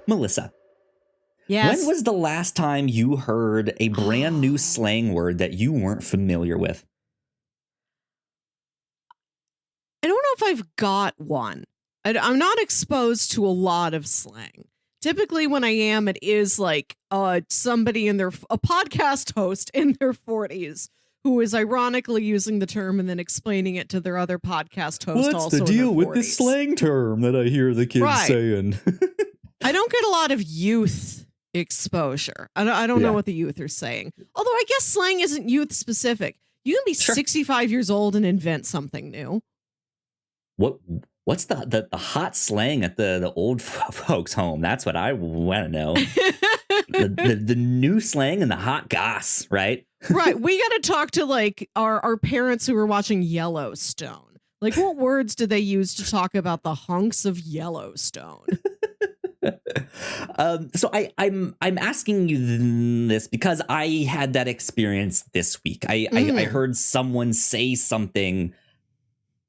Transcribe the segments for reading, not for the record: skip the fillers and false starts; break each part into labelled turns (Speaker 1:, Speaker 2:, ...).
Speaker 1: Melissa,
Speaker 2: Yes.
Speaker 1: when was the last time you heard a brand new slang word that you weren't familiar with?
Speaker 2: I don't know if I've got one. I'm not exposed to a lot of slang. Typically, when I am, it is like somebody a podcast host in their 40s who is ironically using the term and then explaining it to their other podcast host.
Speaker 1: What's the deal with this slang term that I hear the kids saying?
Speaker 2: I don't get a lot of youth exposure. I don't know what the youth are saying. Although I guess slang isn't youth specific. You can be 65 years old and invent something new.
Speaker 1: What's the hot slang at the old folks home? That's what I want to know. the new slang and the hot goss, right?
Speaker 2: Right. We got to talk to like our parents who were watching Yellowstone. Like, what words do they use to talk about the hunks of Yellowstone?
Speaker 1: So I'm asking you this because I had that experience this week. I heard someone say something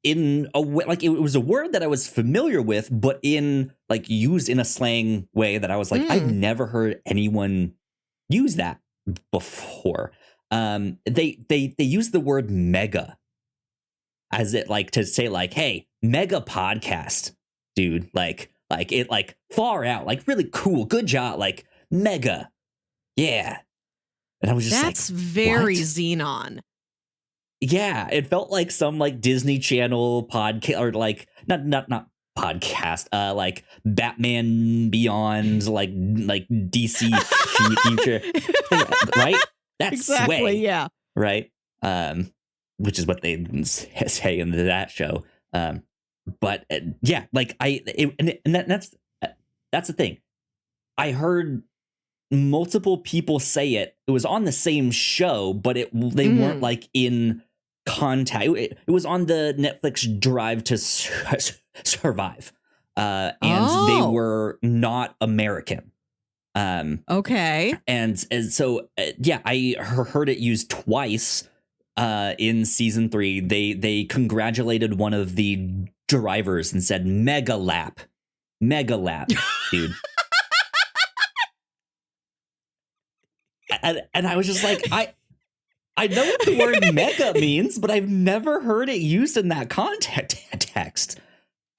Speaker 1: in a way, like it was a word that I was familiar with, but in like used in a slang way that I was like, I've never heard anyone use that before. They use the word mega as it like to say like, hey, mega podcast, dude, like it like far out, like really cool, good job, like mega, yeah. And I was just
Speaker 2: that's
Speaker 1: like,
Speaker 2: very
Speaker 1: what?
Speaker 2: Xenon.
Speaker 1: Yeah, it felt like some like Disney Channel podcast or like not podcast, like Batman Beyond, like DC future, right? That's
Speaker 2: exactly,
Speaker 1: Sway,
Speaker 2: yeah,
Speaker 1: right. Which is what they say in that show. But yeah, like that's the thing. I heard multiple people say it. It was on the same show, but they weren't like in contact. It was on the Netflix Drive to Survive, and they were not American.
Speaker 2: Okay.
Speaker 1: And so yeah, I heard it used twice in season 3. They congratulated one of the drivers and said mega lap, dude. And I was just like, I know what the word mega means, but I've never heard it used in that context.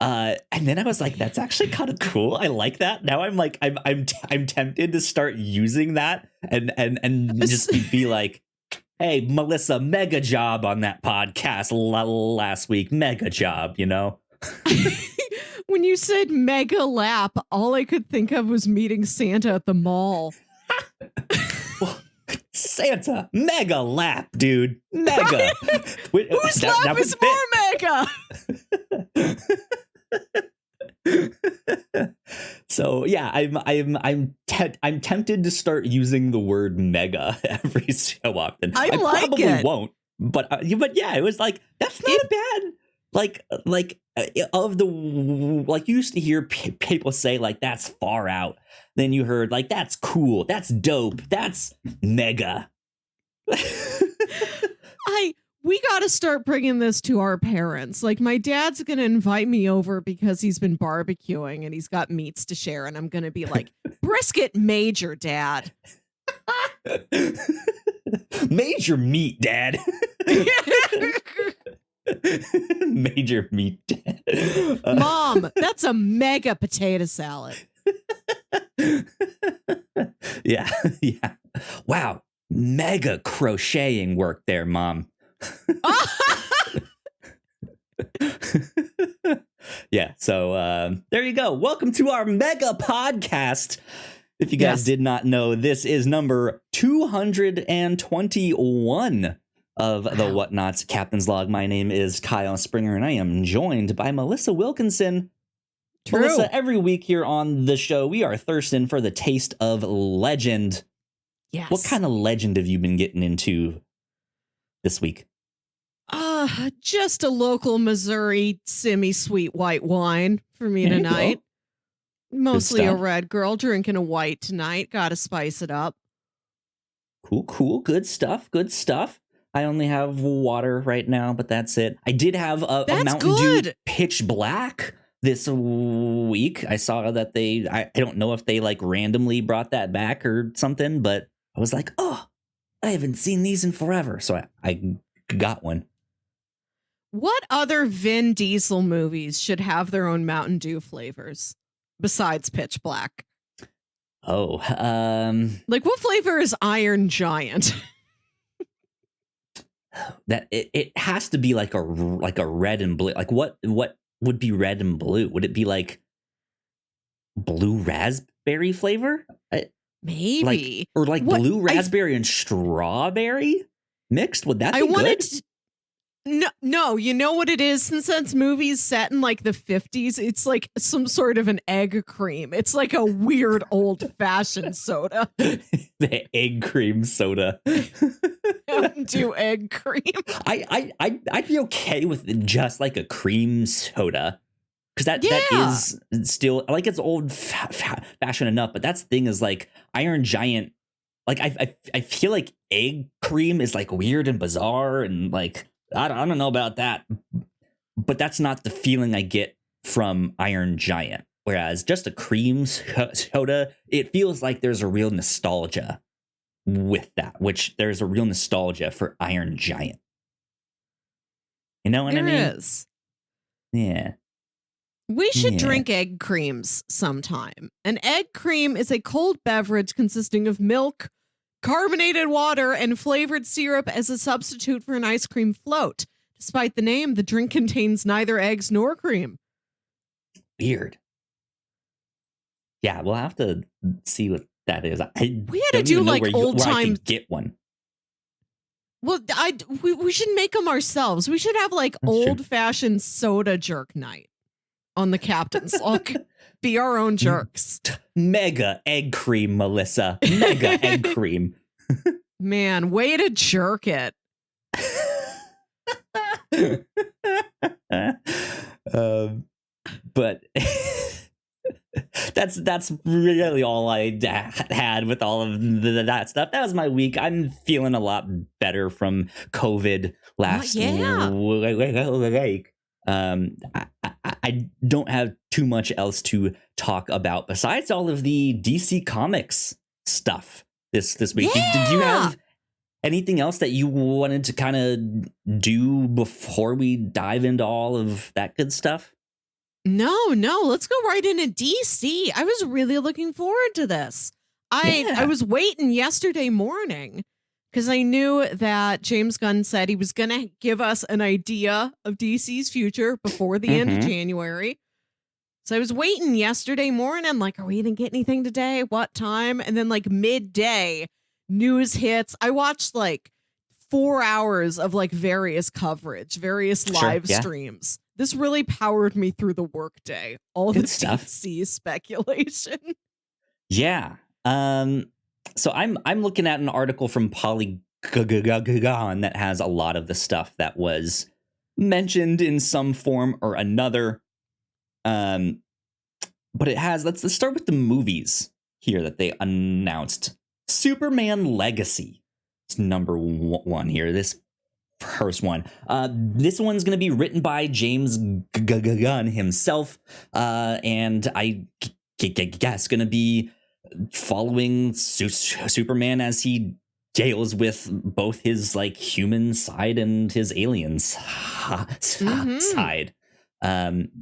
Speaker 1: And then I was like, that's actually kind of cool. I like that. Now I'm like, I'm tempted to start using that and just be like, hey, Melissa, mega job on that podcast last week. Mega job, you know?
Speaker 2: When you said mega lap, all I could think of was meeting Santa at the mall.
Speaker 1: Santa, mega lap, dude. Mega.
Speaker 2: Whose lap is more
Speaker 1: mega? So yeah, I'm tempted to start using the word mega every so often. I
Speaker 2: like
Speaker 1: probably
Speaker 2: it.
Speaker 1: won't, but yeah, it was like that's not a bad of the like you used to hear people say like that's far out. Then you heard like that's cool, that's dope, that's mega.
Speaker 2: We got to start bringing this to our parents. Like, my dad's going to invite me over because he's been barbecuing and he's got meats to share. And I'm going to be like, brisket major, Dad.
Speaker 1: Major meat, Dad. Major meat, Dad.
Speaker 2: Mom, that's a mega potato salad.
Speaker 1: Yeah. Wow. Mega crocheting work there, Mom. Yeah, so there you go. Welcome to our mega podcast. If you guys did not know, this is number 221 of the Whatnauts Captain's Log. My name is Kyle Springer, and I am joined by Melissa Wilkinson. True. Melissa, every week here on the show, we are thirsting for the taste of legend.
Speaker 2: Yes.
Speaker 1: What kind of legend have you been getting into this week?
Speaker 2: Just a local Missouri semi-sweet white wine for me tonight. Mostly a red girl drinking a white tonight. Gotta spice it up.
Speaker 1: Cool. Good stuff. I only have water right now, but that's it. I did have a Mountain Dew Pitch Black this week. I saw that I don't know if they like randomly brought that back or something, but I was like, oh, I haven't seen these in forever. So I got one.
Speaker 2: What other Vin Diesel movies should have their own Mountain Dew flavors besides Pitch Black?
Speaker 1: Oh,
Speaker 2: like what flavor is Iron Giant?
Speaker 1: that it has to be like a red and blue. Like what would be red and blue? Would it be like blue raspberry flavor?
Speaker 2: Maybe.
Speaker 1: Or blue raspberry and strawberry mixed? Would that be good?
Speaker 2: No, you know what it is? Since that's movies set in like the 50s, it's like some sort of an egg cream. It's like a weird old-fashioned soda.
Speaker 1: The egg cream soda.
Speaker 2: Mountain Dew egg cream.
Speaker 1: I'd be okay with just like a cream soda. Because that is still, like, it's old fashioned enough. But that's the thing is, like, Iron Giant, like, I feel like egg cream is like weird and bizarre and like, I don't know about that, but that's not the feeling I get from Iron Giant. Whereas just a cream soda, it feels like there's a real nostalgia with that, which there's a real nostalgia for Iron Giant. You know what I mean?
Speaker 2: There is.
Speaker 1: Yeah.
Speaker 2: We should drink egg creams sometime. An egg cream is a cold beverage consisting of milk, carbonated water, and flavored syrup as a substitute for an ice cream float. Despite the name, the drink contains neither eggs nor cream.
Speaker 1: Weird. Yeah, we'll have to see what that is.
Speaker 2: We had to do like old time.
Speaker 1: Get one.
Speaker 2: Well, we should make them ourselves. We should have like old fashioned soda jerk night on the captain's log. Be our own jerks.
Speaker 1: Mega egg cream, Melissa. Mega egg cream.
Speaker 2: Man, way to jerk it.
Speaker 1: But that's really all I had with all of that stuff. That was my week. I'm feeling a lot better from COVID last week. I don't have too much else to talk about besides all of the DC Comics stuff this week.
Speaker 2: Yeah.
Speaker 1: Did you have anything else that you wanted to kind of do before we dive into all of that good stuff?
Speaker 2: No. Let's go right into DC. I was really looking forward to this. I was waiting yesterday morning because I knew that James Gunn said he was going to give us an idea of DC's future before the end of January. So I was waiting yesterday morning, like, are we going to get anything today? What time? And then like midday, news hits. I watched like 4 hours of like various coverage, various live streams. This really powered me through the workday. All the stuff. DC speculation.
Speaker 1: Yeah. So I'm looking at an article from Polygon that has a lot of the stuff that was mentioned in some form or another. But it has, let's start with the movies here that they announced. Superman Legacy is number one here. This first one. This one's going to be written by James Gunn himself. And I guess going to be following Superman as he deals with both his like human side and his alien side. The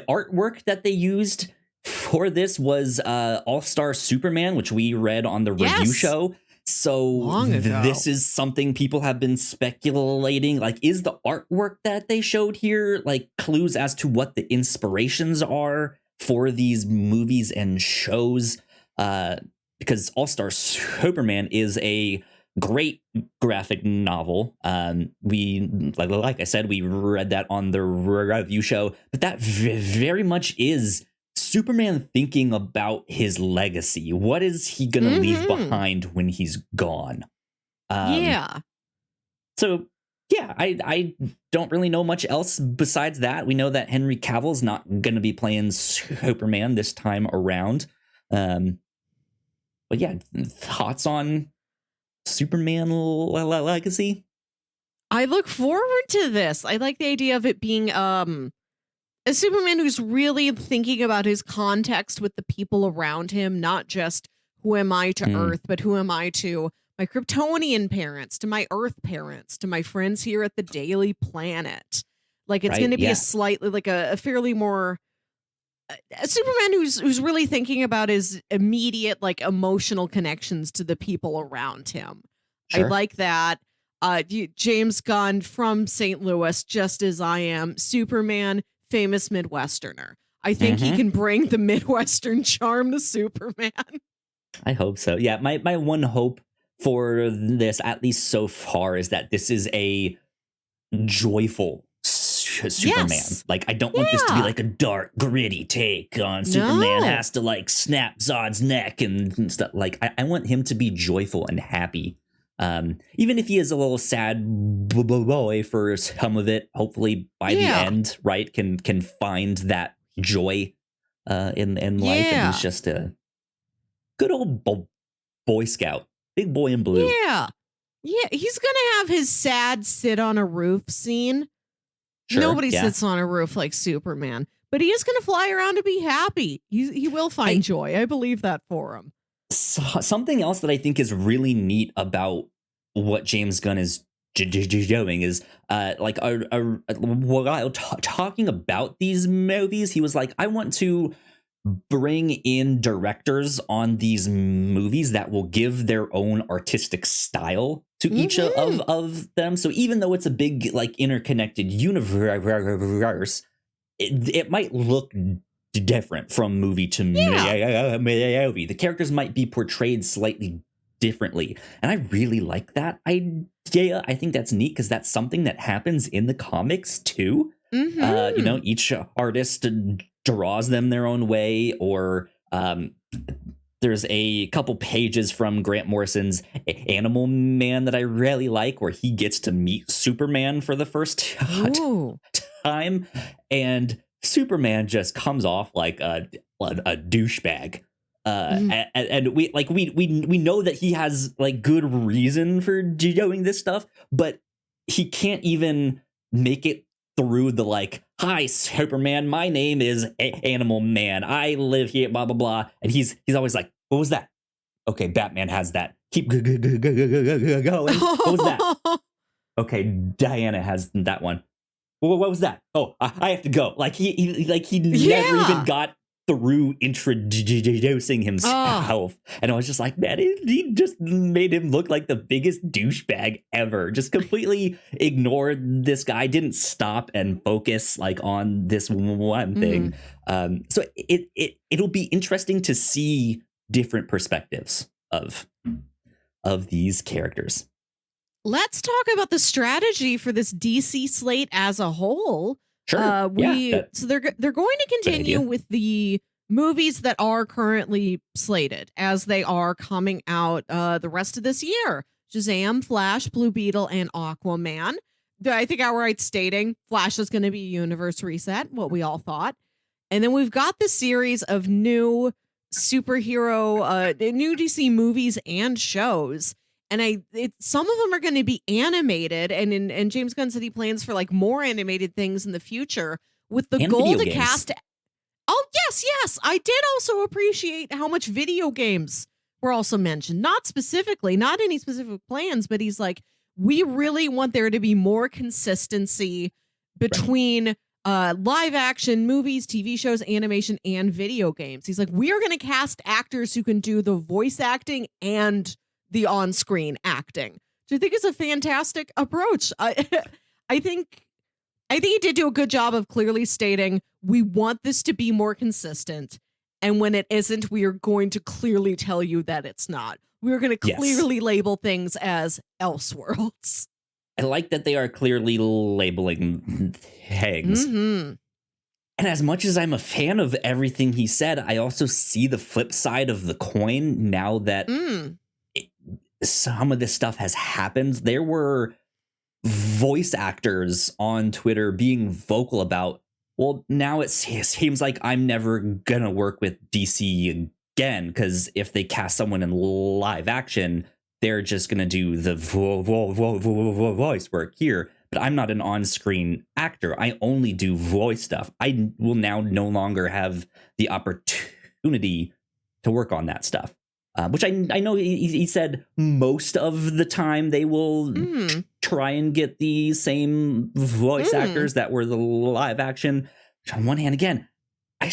Speaker 1: artwork that they used for this was All-Star Superman, which we read on the review show. So this is something people have been speculating. Like, is the artwork that they showed here like clues as to what the inspirations are for these movies and shows? Because All-Star Superman is a great graphic novel. We like I said, we read that on the review show, but that very much is Superman thinking about his legacy. What is he gonna leave behind when he's gone? So yeah, I don't really know much else besides that. We know that Henry Cavill's not gonna be playing Superman this time around. But yeah, thoughts on Superman Legacy?
Speaker 2: I look forward to this. I like the idea of it being A Superman who's really thinking about his context with the people around him, not just who am I to Earth, but who am I to my Kryptonian parents, to my Earth parents, to my friends here at the Daily Planet. Like it's going to be a slightly like a fairly more a Superman who's really thinking about his immediate like emotional connections to the people around him. Sure. I like that. James Gunn from St. Louis, just as I am, Superman, famous Midwesterner. I think he can bring the Midwestern charm to Superman.
Speaker 1: I hope so. Yeah, my one hope for this, at least so far, is that this is a joyful Superman. Yes. Like, I don't want this to be like a dark, gritty take on Superman has to like snap Zod's neck and stuff. Like, I want him to be joyful and happy. Even if he is a little sad boy for some of it, hopefully by the end, right, can find that joy in life. And he's just a good old Boy Scout, big boy in blue.
Speaker 2: Yeah, he's gonna have his sad sit on a roof scene. Sure, Nobody sits on a roof like Superman, but he is gonna fly around to be happy. He will find joy. I believe that for him.
Speaker 1: Something else that I think is really neat about what James Gunn is doing is like while talking about these movies, he was like, I want to bring in directors on these movies that will give their own artistic style to each of them. So even though it's a big like interconnected universe, it might look different from movie to movie. The characters might be portrayed slightly differently, and I really like that idea. I think that's neat because that's something that happens in the comics too. Each artist draws them their own way, or there's a couple pages from Grant Morrison's Animal Man that I really like, where he gets to meet Superman for the first time, and Superman just comes off like a douchebag. And we know that he has like good reason for doing this stuff, but he can't even make it through the like, hi Superman, my name is Animal Man, I live here, blah blah blah, and he's always like, what was that? Okay, Batman has that. Keep going. What was that? Okay, Diana has that one. What was that? Oh, I have to go. Like he never even got through introducing himself. And I was just like, man, he just made him look like the biggest douchebag ever. Just completely ignored this guy, didn't stop and focus like on this one thing. So it'll be interesting to see different perspectives of these characters.
Speaker 2: Let's talk about the strategy for this DC slate as a whole.
Speaker 1: Sure.
Speaker 2: So they're going to continue with the movies that are currently slated as they are coming out the rest of this year. Shazam, Flash, Blue Beetle, and Aquaman. I think I'm right stating Flash is going to be a universe reset, what we all thought. And then we've got the series of new superhero, new DC movies and shows. And some of them are going to be animated, and James Gunn said he plans for like more animated things in the future with the goal to cast. Oh yes, I did also appreciate how much video games were also mentioned. Not specifically, not any specific plans, but he's like, we really want there to be more consistency between live action movies, TV shows, animation, and video games. He's like, we are going to cast actors who can do the voice acting and the on-screen acting, which I think is a fantastic approach. I think he did do a good job of clearly stating we want this to be more consistent, and when it isn't, we are going to clearly tell you that it's not. We're going to clearly label things as Elseworlds.
Speaker 1: I like that they are clearly labeling things. And as much as I'm a fan of everything he said, I also see the flip side of the coin now that some of this stuff has happened. There were voice actors on Twitter being vocal about, well, now it seems like I'm never gonna work with DC again, because if they cast someone in live action, they're just gonna do the voice work here. but I'm not an on-screen actor. I only do voice stuff. I will now no longer have the opportunity to work on that stuff. Which I know he said most of the time they will try and get the same voice actors that were the live action. Which on one hand, again, I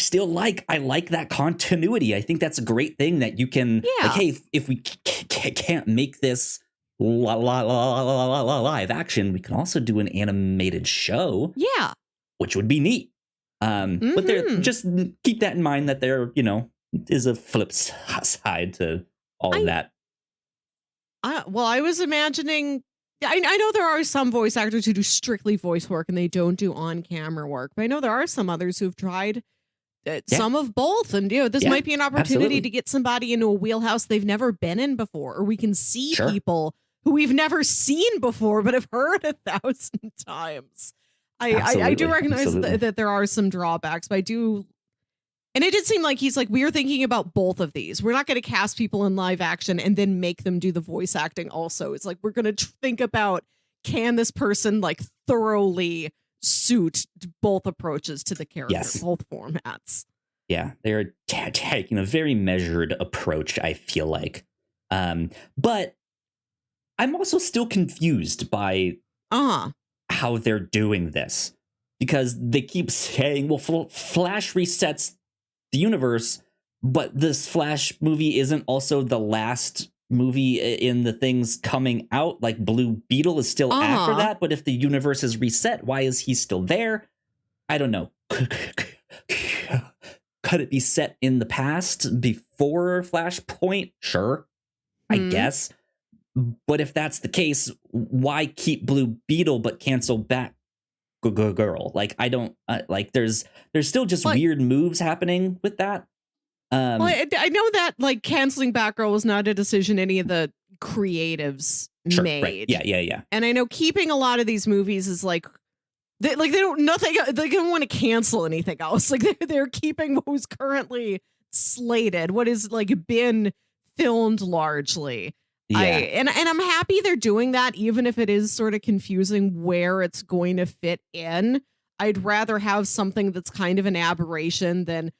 Speaker 1: like that continuity. I think that's a great thing that you can, like, hey, if we can't make this live action, we can also do an animated show.
Speaker 2: Yeah.
Speaker 1: Which would be neat. But they're just keep that in mind that there, is a flip side to all of that.
Speaker 2: Well, I was imagining, I know there are some voice actors who do strictly voice work and they don't do on-camera work, but I know there are some others who've tried some of both. And, this might be an opportunity to get somebody into a wheelhouse they've never been in before, or we can see people who we've never seen before but have heard 1,000 times. I do recognize that there are some drawbacks, but I do. And it did seem like he's like, we're thinking about both of these. We're not going to cast people in live action and then make them do the voice acting also. It's like, we're going to think about, can this person like thoroughly suit both approaches to the character, both formats?
Speaker 1: Yeah, they're taking a very measured approach, I feel like. But I'm also still confused by how they're doing this. Because they keep saying, well, Flash resets the universe, but this Flash movie isn't also the last movie in the things coming out. Like Blue Beetle is still after that, but if the universe is reset, why is he still there? I don't know. Could it be set in the past before Flashpoint? Sure, I guess. But if that's the case, why keep Blue Beetle but cancel Batgirl? Like, I don't like. There's still just weird moves happening with that.
Speaker 2: Well, I know that like canceling Batgirl was not a decision any of the creatives made.
Speaker 1: Right. Yeah.
Speaker 2: And I know keeping a lot of these movies is like they don't want to cancel anything else. Like they're keeping who's currently slated, what has like been filmed largely.
Speaker 1: Yeah.
Speaker 2: And I'm happy they're doing that, even if it is sort of confusing where it's going to fit in. I'd rather have something that's kind of an aberration than,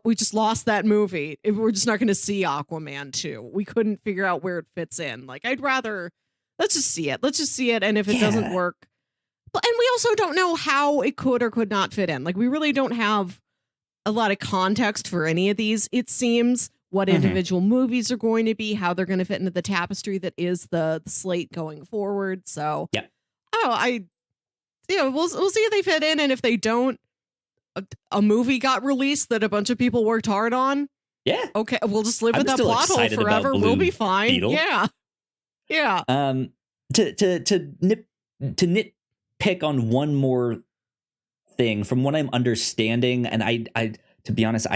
Speaker 2: we just lost that movie. We're just not going to see Aquaman 2. We couldn't figure out where it fits in. Like, I'd rather, let's just see it. And if it doesn't work, and we also don't know how it could or could not fit in. Like, we really don't have a lot of context for any of these, it seems. What individual movies are going to be, how they're going to fit into the tapestry that is the slate going forward. So, we'll see if they fit in, and if they don't, a movie got released that a bunch of people worked hard on.
Speaker 1: Yeah,
Speaker 2: okay, we'll just live with that plot hole forever. We'll be fine.
Speaker 1: Beetle.
Speaker 2: Yeah.
Speaker 1: To nitpick on one more thing, from what I'm understanding, and I to be honest,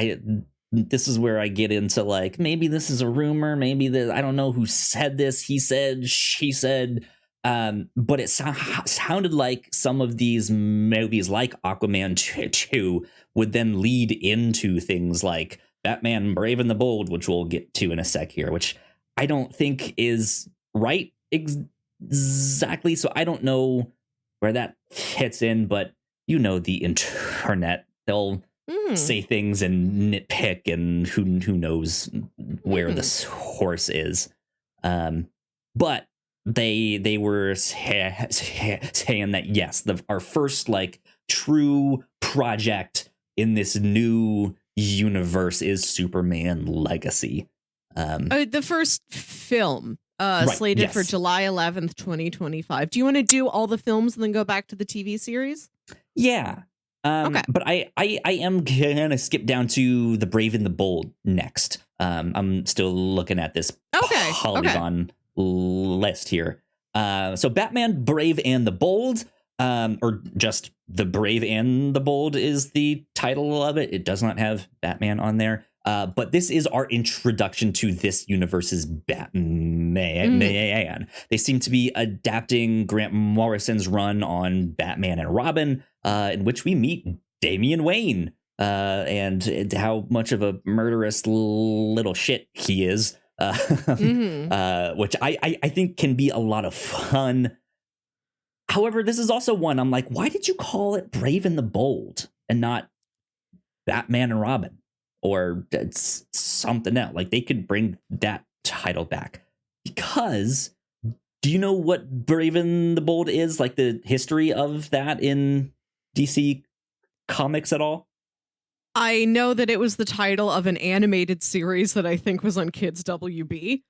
Speaker 1: this is where I get into like, maybe this is a rumor, maybe I don't know who said this, he said, she said, but it sounded like some of these movies like Aquaman 2 would then lead into things like Batman Brave and the Bold, which we'll get to in a sec here, which I don't think is right exactly. So I don't know where that fits in, but the internet, they'll say things and nitpick, and who knows where the source is. But they were saying that yes, our first like true project in this new universe is Superman Legacy.
Speaker 2: The first film slated for July 11th, 2025. Do you want to do all the films and then go back to the TV series?
Speaker 1: Yeah. Okay. But I am gonna skip down to the Brave and the Bold next. I'm still looking at this polygon list here. So Batman Brave and the Bold, or just The Brave and the Bold is the title of it. It does not have Batman on there. But this is our introduction to this universe's Batman. They seem to be adapting Grant Morrison's run on Batman and Robin, in which we meet Damian Wayne, and how much of a murderous little shit he is, which I think can be a lot of fun. However, this is also one I'm like, why did you call it Brave and the Bold and not Batman and Robin or something else? Like, they could bring that title back. Because do you know what Brave and the Bold is? Like, the history of that in DC Comics at all?
Speaker 2: I know that it was the title of an animated series that I think was on Kids WB.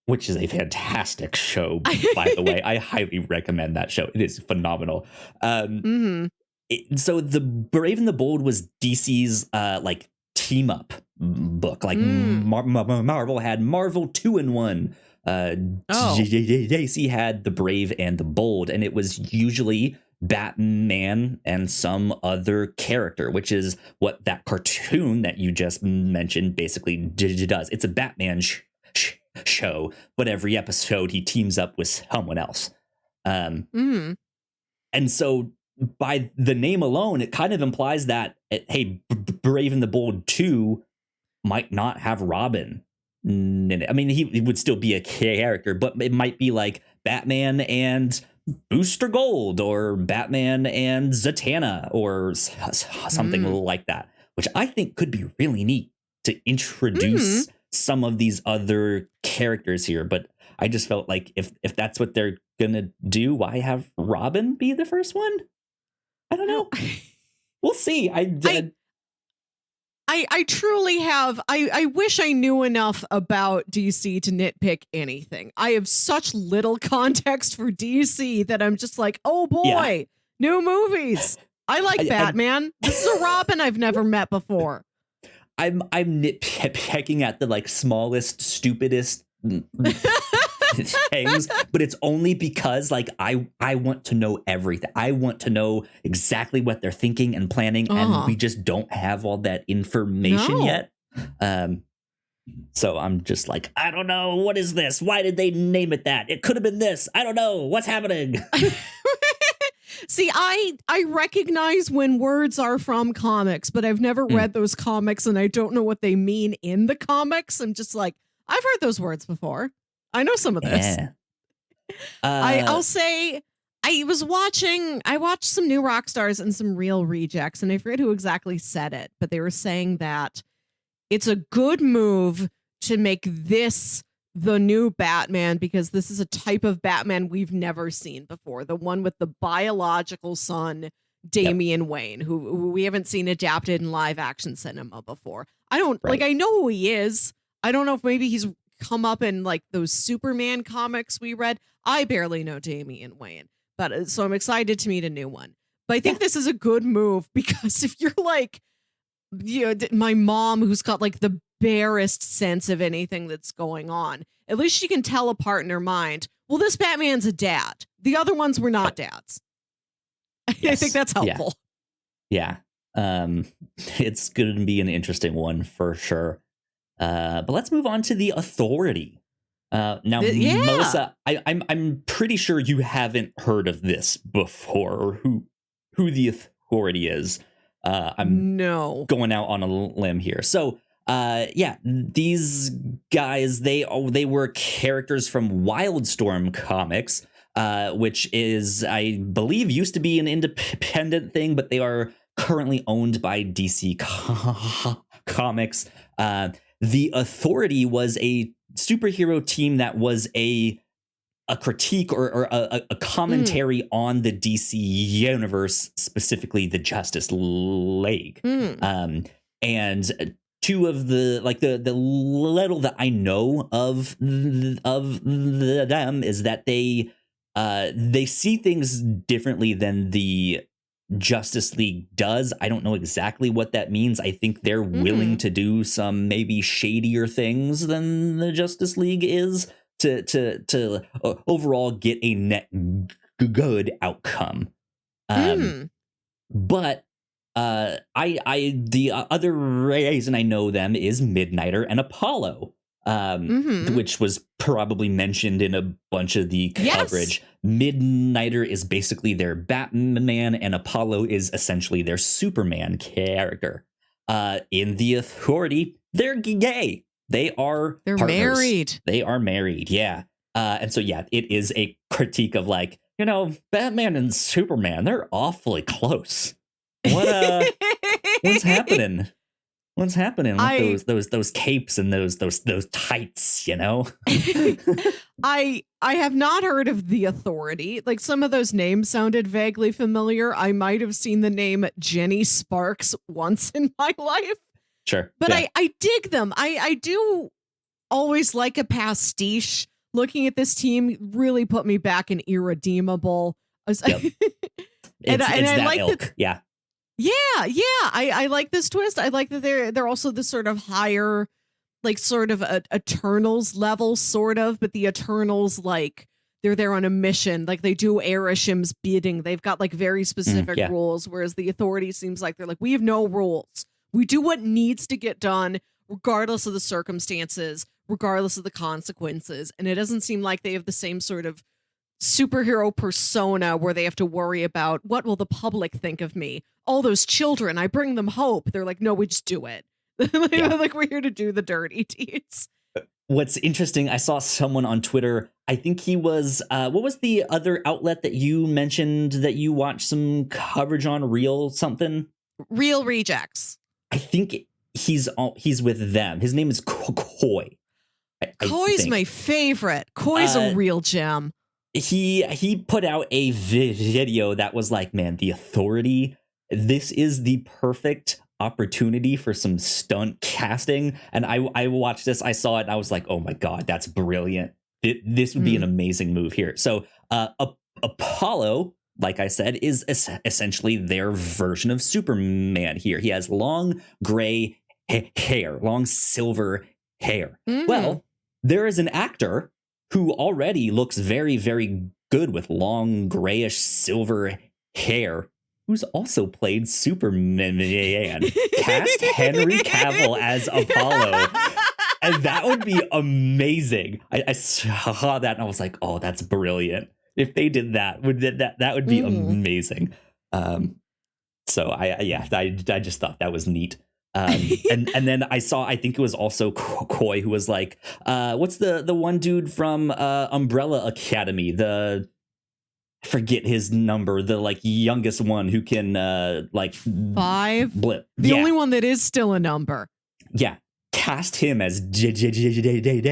Speaker 1: Which is a fantastic show, by the way. I highly recommend that show. It is phenomenal. So the Brave and the Bold was DC's like team up book. Like Marvel had Marvel 2-in-1. DC had the Brave and the Bold, and it was usually Batman and some other character, which is what that cartoon that you just mentioned basically does. It's a Batman show, but every episode he teams up with someone else. And so by the name alone, it kind of implies that, hey, Brave and the Bold 2 might not have Robin in it. I mean, he would still be a character, but it might be like Batman and Booster Gold or Batman and Zatanna or something like that, which I think could be really neat to introduce some of these other characters here. But I just felt like if that's what they're gonna do, why have Robin be the first one? I don't know. We'll see. I
Speaker 2: truly have. I wish I knew enough about DC to nitpick anything. I have such little context for DC that I'm just like, oh boy, new movies. I like Batman. This is a Robin I've never met before.
Speaker 1: I'm nitpicking at the like smallest, stupidest things, but it's only because like I want to know everything. I want to know exactly what they're thinking and planning, and we just don't have all that information yet. So I'm just like, I don't know, what is this? Why did they name it that? It could have been this. I don't know what's happening.
Speaker 2: See, I recognize when words are from comics, but I've never read those comics and I don't know what they mean in the comics. I'm just like, I've heard those words before. I know some of this.
Speaker 1: Yeah.
Speaker 2: I'll say I watched some New Rockstars and some Real Rejects, and I forget who exactly said it, but they were saying that it's a good move to make this the new Batman because this is a type of Batman we've never seen before. The one with the biological son, Damian Wayne, who we haven't seen adapted in live action cinema before. I know who he is. I don't know if maybe he's come up in like those Superman comics we read. I barely know Damian Wayne, but so I'm excited to meet a new one. But I think this is a good move because if you're like, my mom who's got like the barest sense of anything that's going on, at least she can tell apart in her mind, well, this Batman's a dad. The other ones were not dads. Yes. I think that's helpful.
Speaker 1: Yeah. It's going to be an interesting one for sure. But let's move on to the Authority. Melissa, I'm pretty sure you haven't heard of this before or who the Authority is. I'm going out on a limb here. So, these guys, they were characters from Wildstorm Comics, which is, I believe, used to be an independent thing, but they are currently owned by DC Comics. The Authority was a superhero team that was a critique or a commentary on the DC universe, specifically the Justice League. And two of the little that I know of them is that they see things differently than the Justice League does. I don't know exactly what that means. I think they're willing to do some maybe shadier things than the Justice League is to overall get a net good outcome. But the other reason I know them is Midnighter and Apollo, which was probably mentioned in a bunch of the coverage. Yes. Midnighter is basically their Batman, and Apollo is essentially their Superman character. In the Authority, they're gay. They're partners.
Speaker 2: Married.
Speaker 1: They are married, yeah. And so, it is a critique of like, Batman and Superman, they're awfully close. What's happening? What's happening with those capes and those tights,
Speaker 2: I have not heard of The Authority. Like, some of those names sounded vaguely familiar. I might have seen the name Jenny Sparks once in my life.
Speaker 1: Sure.
Speaker 2: But
Speaker 1: yeah.
Speaker 2: I dig them. I do always like a pastiche. Looking at this team really put me back in Irredeemable.
Speaker 1: Yep. It's
Speaker 2: I
Speaker 1: that
Speaker 2: like
Speaker 1: ilk.
Speaker 2: that.
Speaker 1: Yeah.
Speaker 2: Yeah. I like this twist. I like that they're also this sort of higher, like, sort of a Eternals level, sort of, but the Eternals, like, they're there on a mission. Like, they do Arishem's bidding. They've got, like, very specific
Speaker 1: yeah.
Speaker 2: rules, whereas the Authority seems like they're like, we have no rules. We do what needs to get done, regardless of the circumstances, regardless of the consequences. And it doesn't seem like they have the same sort of superhero persona where they have to worry about, what will the public think of me? All those children, I bring them hope. They're like, no, we just do it. Like, we're here to do the dirty deeds.
Speaker 1: What's interesting, I saw someone on Twitter, I think he was, what was the other outlet that you mentioned that you watched some coverage on, Real something?
Speaker 2: Real Rejects.
Speaker 1: I think he's with them. His name is Coy.
Speaker 2: Coy's my favorite. Coy's a real gem.
Speaker 1: He put out a video that was like, man, The Authority, this is the perfect opportunity for some stunt casting. And I watched this, I saw it, and I was like, oh my God, that's brilliant. This would be an amazing move here. So Apollo, like I said, is essentially their version of Superman here. He has long gray hair, long silver hair. Well, there is an actor who already looks very, very good with long grayish silver hair, who's also played Superman. Cast Henry Cavill as Apollo. And that would be amazing. I saw that and I was like, oh, that's brilliant. If they did that, that would be amazing. So I just thought that was neat. And then I saw, I think it was also Coy, who was like, what's the one dude from Umbrella Academy, I forget his number, the like youngest one who can like 5 blip.
Speaker 2: The only one that is still a number.
Speaker 1: Yeah, cast him as Damien,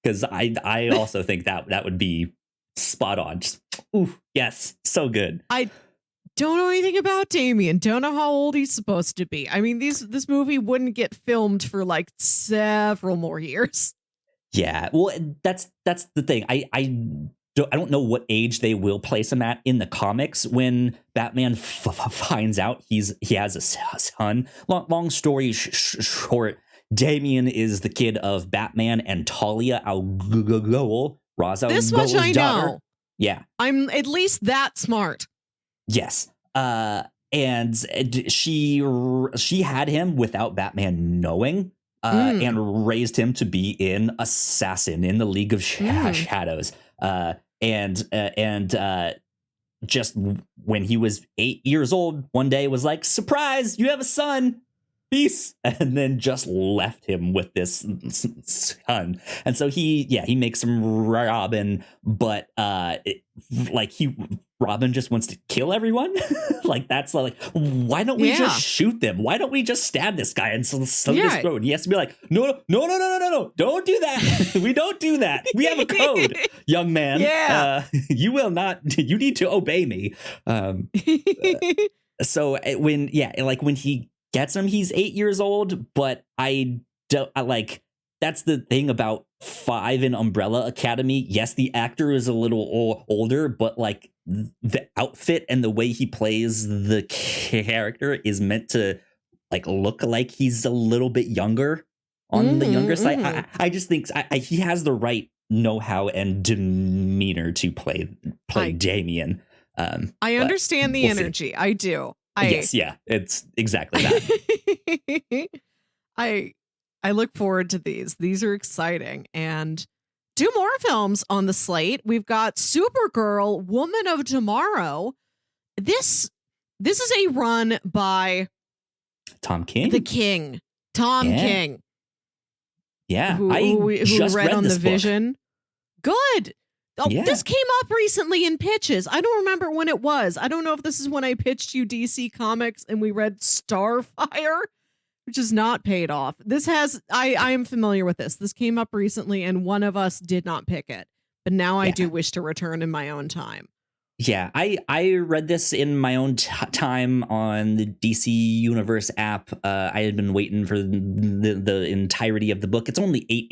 Speaker 1: because I also think that would be spot on. Just, ooh, yes, so good.
Speaker 2: I don't know anything about Damien. Don't know how old he's supposed to be. I mean, this movie wouldn't get filmed for like several more years.
Speaker 1: Yeah, well, that's the thing. I don't know what age they will place him at in the comics when Batman finds out he has a son. Long story short, Damien is the kid of Batman and Talia al Ghul, Ra's al
Speaker 2: This much I
Speaker 1: daughter.
Speaker 2: know.
Speaker 1: Yeah,
Speaker 2: I'm at least that smart.
Speaker 1: Yes. And she had him without Batman knowing, and raised him to be an assassin in the League of Shadows. And just when he was 8 years old, one day was like, surprise, you have a son. Peace. And then just left him with this son. And so he makes him Robin, but Robin just wants to kill everyone. Like, that's like, why don't we just shoot them? Why don't we just stab this guy and slit his throat? And he has to be like, no, don't do that. We don't do that. We have a code, young man.
Speaker 2: Yeah.
Speaker 1: You will not, you need to obey me. So when he gets him, he's 8 years old, but that's the thing about 5 in Umbrella Academy. Yes, the actor is a little older, but like the outfit and the way he plays the character is meant to like look like he's a little bit younger on the younger side. I just think he has the right know-how and demeanor to play Damien.
Speaker 2: I understand the energy. I do.
Speaker 1: Yes, yeah, it's exactly that.
Speaker 2: I look forward to these. These are exciting. And 2 more films on the slate. We've got Supergirl, Woman of Tomorrow. This is a run by
Speaker 1: Tom King.
Speaker 2: The King. Tom King.
Speaker 1: Yeah,
Speaker 2: who
Speaker 1: I just
Speaker 2: read on
Speaker 1: this
Speaker 2: the
Speaker 1: book.
Speaker 2: Vision. Good. Oh,
Speaker 1: Yeah.
Speaker 2: this came up recently in pitches. I don't remember when it was. I don't know if this is when I pitched you DC Comics and we read Starfire, which is not paid off. This has, I am familiar with this. This came up recently and one of us did not pick it. But now I do wish to return in my own time.
Speaker 1: Yeah, I read this in my own time on the DC Universe app. I had been waiting for the entirety of the book. It's only 8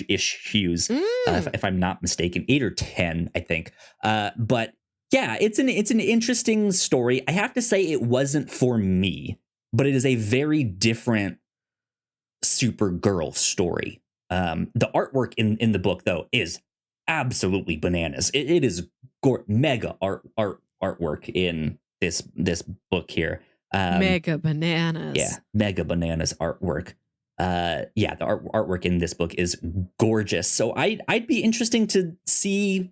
Speaker 1: issues, if I'm not mistaken, 8 or 10, I think. But yeah, it's an interesting story. I have to say it wasn't for me, but it is a very different Supergirl story. The artwork in the book, though, is absolutely bananas. It is mega artwork in this book here.
Speaker 2: Mega bananas.
Speaker 1: Yeah, mega bananas artwork. The artwork in this book is gorgeous. So I'd be interesting to see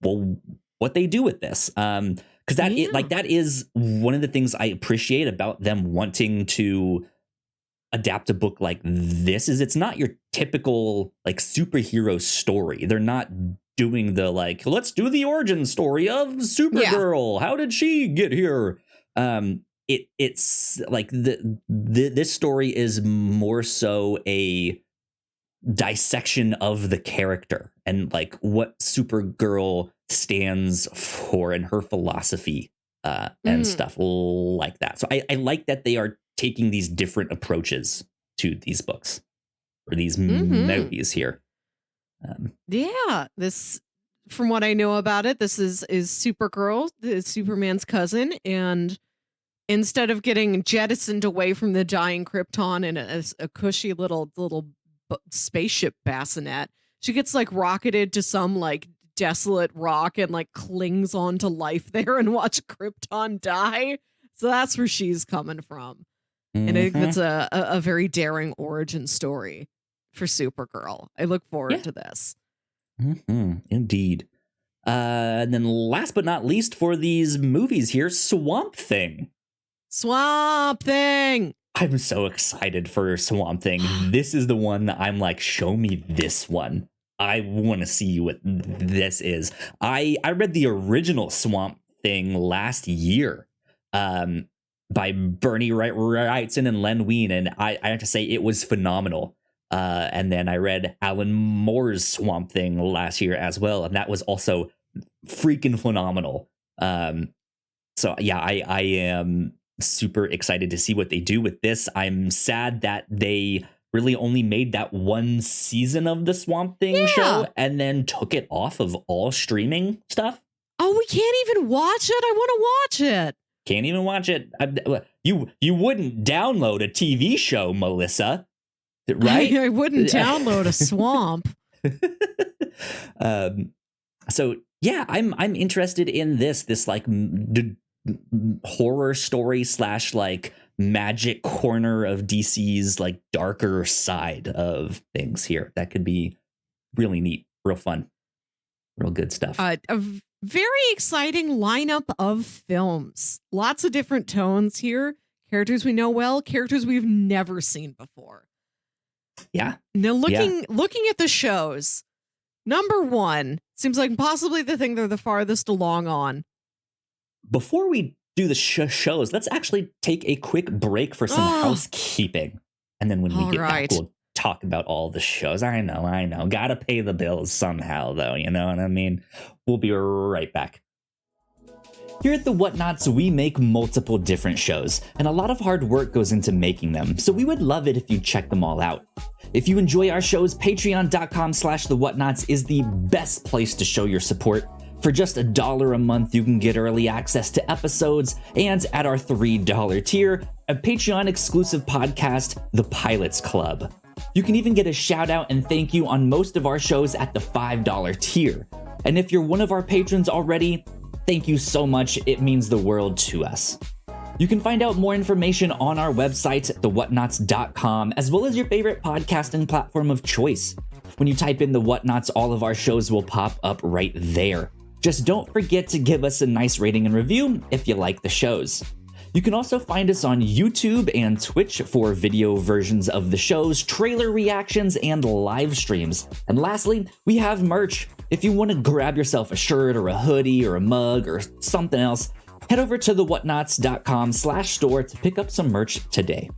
Speaker 1: what they do with this. Because that is one of the things I appreciate about them wanting to adapt a book like this. Is it's not your typical like superhero story. They're not doing the like, let's do the origin story of Supergirl. How did she get here? It's like this story is more so a dissection of the character and like what Supergirl stands for and her philosophy and stuff like that. So I like that they are taking these different approaches to these books or these movies here.
Speaker 2: This, from what I know about it, this is Supergirl, Superman's cousin, and instead of getting jettisoned away from the dying Krypton in a cushy little spaceship bassinet, she gets like rocketed to some like desolate rock and like clings on to life there and watch Krypton die. So that's where she's coming from. And I think that's a very daring origin story for Supergirl. I look forward to this.
Speaker 1: Indeed. And then last but not least for these movies here, Swamp Thing.
Speaker 2: Swamp Thing!
Speaker 1: I'm so excited for Swamp Thing. This is the one that I'm like, show me this one. I want to see what this is. I read the original Swamp Thing last year. By Bernie Wrightson and Len Wein, and I have to say it was phenomenal. And then I read Alan Moore's Swamp Thing last year as well, and that was also freaking phenomenal. So yeah, I am super excited to see what they do with this. I'm sad that they really only made that one season of the Swamp Thing show and then took it off of all streaming stuff.
Speaker 2: Oh, we can't even watch it? I want to watch it.
Speaker 1: Can't even watch it. You wouldn't download a TV show, Melissa, right?
Speaker 2: I wouldn't download a swamp.
Speaker 1: So yeah, I'm interested in this like horror story / like magic corner of DC's like darker side of things here. That could be really neat, real fun, real good stuff.
Speaker 2: A very exciting lineup of films. Lots of different tones here. Characters we know well, characters we've never seen before.
Speaker 1: Yeah.
Speaker 2: Now looking at the shows, number one seems like possibly the thing they're the farthest along on.
Speaker 1: Before we do the shows, let's actually take a quick break for some housekeeping. And then when we get back, we'll talk about all the shows. I know. Gotta pay the bills somehow, though. You know what I mean? We'll be right back. Here at the Whatnauts, we make multiple different shows, and a lot of hard work goes into making them, so we would love it if you check them all out. If you enjoy our shows, patreon.com/thewhatnauts is the best place to show your support. For just $1 a month, you can get early access to episodes, and at our $3 tier, a Patreon-exclusive podcast, The Pilots Club. You can even get a shout out and thank you on most of our shows at the $5 tier. And if you're one of our patrons already, thank you so much. It means the world to us. You can find out more information on our website, thewhatnauts.com, as well as your favorite podcasting platform of choice. When you type in The Whatnauts, all of our shows will pop up right there. Just don't forget to give us a nice rating and review if you like the shows. You can also find us on YouTube and Twitch for video versions of the shows, trailer reactions, and live streams. And lastly, we have merch. If you want to grab yourself a shirt or a hoodie or a mug or something else, head over to the whatnauts.com/store to pick up some merch today.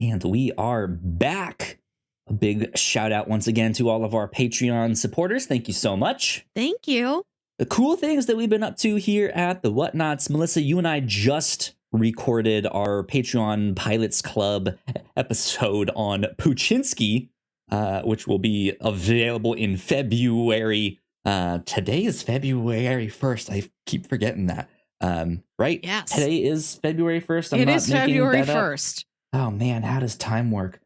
Speaker 1: And we are back. A big shout out once again to all of our Patreon supporters. Thank you so much.
Speaker 2: Thank you.
Speaker 1: The cool things that we've been up to here at the Whatnauts. Melissa, you and I just recorded our Patreon Pilots Club episode on Puchinsky, which will be available in February. Today is February 1st. I keep forgetting that. Right?
Speaker 2: Yes.
Speaker 1: Today is February 1st.
Speaker 2: It is February 1st.
Speaker 1: Oh man, how does time work?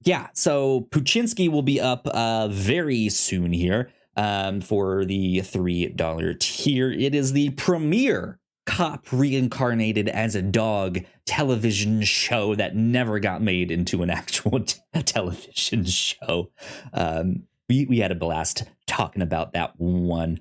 Speaker 1: Yeah, so Puchinsky will be up very soon here for the $3 tier. It is the premiere cop reincarnated as a dog television show that never got made into an actual television show. We had a blast talking about that one.